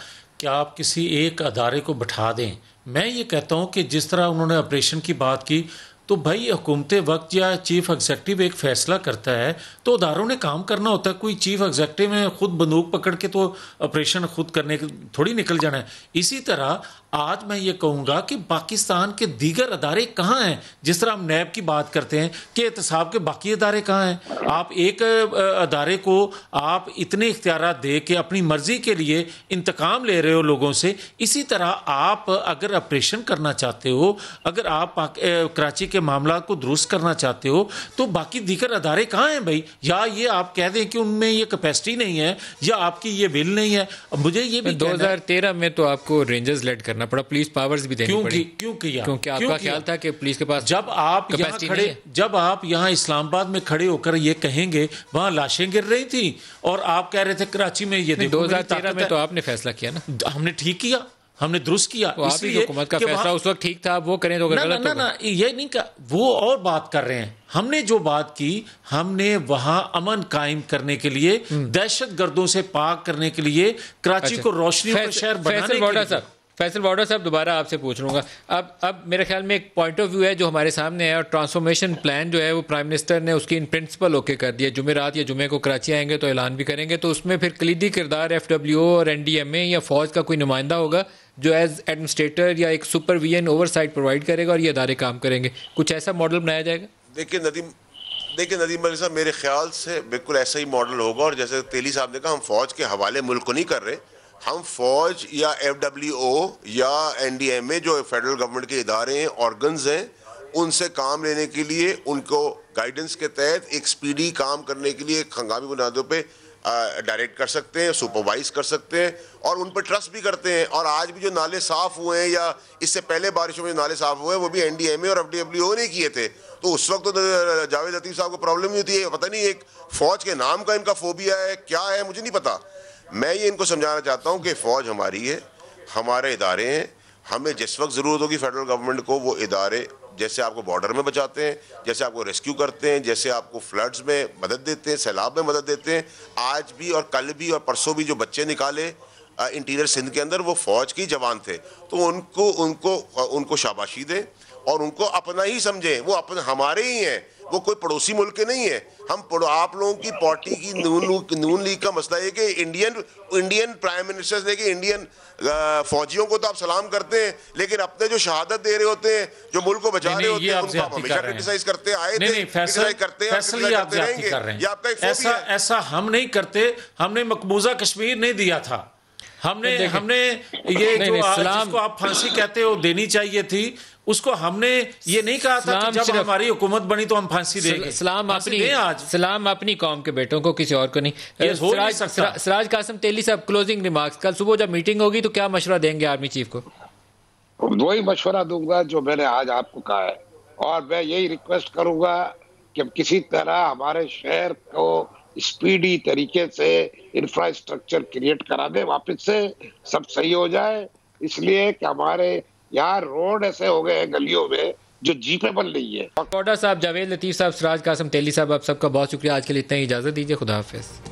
कि आप किसी एक अदारे को बैठा दें। मैं ये कहता हूँ कि जिस तरह उन्होंने ऑपरेशन की बात की, तो भाई हुकूमत वक्त या चीफ एग्जेक्टिव एक फ़ैसला करता है तो अदारों ने काम करना होता है। कोई चीफ एग्जेक्टिव में खुद बंदूक पकड़ के तो ऑपरेशन खुद करने थोड़ी निकल जाना है। इसी तरह आज मैं ये कहूँगा कि पाकिस्तान के दीगर अदारे कहाँ हैं? जिस तरह हम नैब की बात करते हैं कि एहतसाब के बाकी अदारे कहाँ हैं? आप एक अदारे को आप इतने इख्तियारात दे के अपनी मर्ज़ी के लिए इंतकाम ले रहे हो लोगों से। इसी तरह आप अगर ऑपरेशन करना चाहते हो, अगर आप कराची के मामला को दुरुस्त करना चाहते हो, तो बाकी दीगर अदारे कहाँ हैं भाई? या ये आप कह दें कि उनमें ये कैपेसिटी नहीं है या आपकी ये विल नहीं है। मुझे ये भी 2013 में तो आपको रेंजर्स लेड करना पड़ा, पुलिस पावर्स भी देनी पड़ी। क्यों किया? क्योंकि आपका ख्याल था कि पुलिस के पास जब आप यहाँ इस्लामाबाद में खड़े होकर ये कहेंगे वहाँ लाशें गिर रही थी और आप कह रहे थे कराची में ये देखो। 2013 में तो आपने फैसला किया ना, हमने ठीक किया, हमने दुरुस्त किया। इसलिए हुकूमत का फैसला उस वक्त ठीक था, वो करें तो गलत होगा। ना, ये नहीं का, वो और बात कर रहे हैं। हमने जो बात की, हमने वहां अमन कायम करने के लिए, दहशत गर्दों से पाक करने के लिए, कराची को रोशनी का शहर बनाने के लिए। फैसल बॉर्डर साहब, दोबारा आपसे पूछ लूँगा। अब मेरे ख्याल में एक पॉइंट ऑफ व्यू है जो हमारे सामने है, और ट्रांसफॉर्मेशन प्लान जो है वो प्राइम मिनिस्टर ने उसकी इन प्रिंसिपल ओके कर दिया। जुमेरात या जुमे को कराची आएंगे तो ऐलान भी करेंगे, तो उसमें फिर कलीदी किरदार FWO और NDMA या फौज का कोई नुमाइंदा होगा जो एज एडमिनिस्ट्रेटर या एक सुपरविजन ओवरसाइट प्रोवाइड करेगा और ये अदारे काम करेंगे। कुछ ऐसा मॉडल बनाया जाएगा? देखिए नदीम मलिक साहब, मेरे ख्याल से बिल्कुल ऐसा ही मॉडल होगा। और जैसे तेली साहब ने कहा, हम फौज के हवाले मुल्क को नहीं कर रहे। हम फौज या FWO या NDMA जो फेडरल गवर्नमेंट के इदारे हैं, ऑर्गन्स हैं, उनसे काम लेने के लिए, उनको गाइडेंस के तहत एक स्पीडी काम करने के लिए हंगामी बुनियादों पे डायरेक्ट कर सकते हैं, सुपरवाइज कर सकते हैं और उन पर ट्रस्ट भी करते हैं। और आज भी जो नाले साफ हुए हैं या इससे पहले बारिशों में नाले साफ हुए हैं, वो भी NDMA और FWO ने किए थे। तो उस वक्त तो जावेद लतीफ साहब को प्रॉब्लम नहीं होती है। पता नहीं एक फौज के नाम का इनका फोबिया है, क्या है, मुझे नहीं पता। मैं ये इनको समझाना चाहता हूँ कि फ़ौज हमारी है, हमारे इदारे हैं। हमें जिस वक्त ज़रूरत होगी फेडरल गवर्नमेंट को, वो इदारे जैसे आपको बॉर्डर में बचाते हैं, जैसे आपको रेस्क्यू करते हैं, जैसे आपको फ्लड्स में मदद देते हैं, सैलाब में मदद देते हैं, आज भी और कल भी और परसों भी जो बच्चे निकाले इंटीरियर सिंध के अंदर, वो फ़ौज के जवान थे। तो उनको शाबाशी दें और उनको अपना ही समझें। वो अपने हमारे ही हैं, वो कोई पड़ोसी मुल्क के नहीं है। आप लोगों की पार्टी की नून लीग का मसला है कि इंडियन प्राइम मिनिस्टर से कि इंडियन फौजियों को तो आप सलाम करते हैं, लेकिन अपने जो शहादत दे रहे होते हैं, जो मुल्क को बचा रहे होते हैं, उनको आप हमेशा क्रिटिसाइज करते आए थे, क्रिटिसाइज करते रहेंगे। ऐसा हम नहीं करते। हमने मकबूजा कश्मीर नहीं दिया था। हमने ये जो जिसको आप फांसी कहते हो देनी चाहिए थी, उसको हमने ये नहीं कहा था कि जब हमारी हुकूमत बनी तो हम फांसी देंगे। सलाम अपनी कौम के बेटों को, किसी और को नहीं। सिराज कासिम तेली साहब, क्लोजिंग रिमार्क्स। कल सुबह जब मीटिंग होगी तो क्या मशवरा देंगे आर्मी चीफ को? वही मशवरा दूंगा जो मैंने आज आपको कहा है, और मैं यही रिक्वेस्ट करूंगा कि किसी तरह हमारे शहर को स्पीडी तरीके से इंफ्रास्ट्रक्चर क्रिएट करा दे, वापस से सब सही हो जाए। इसलिए कि हमारे यहाँ रोड ऐसे हो गए हैं गलियों में जो जीपेबल नहीं है। साहब, जावेद लतीफ़ साहब, सिराज कासिम तेली साहब, आप सबका बहुत शुक्रिया। आज के लिए इतना ही, इजाज़त दीजिए। खुदा हाफिज़।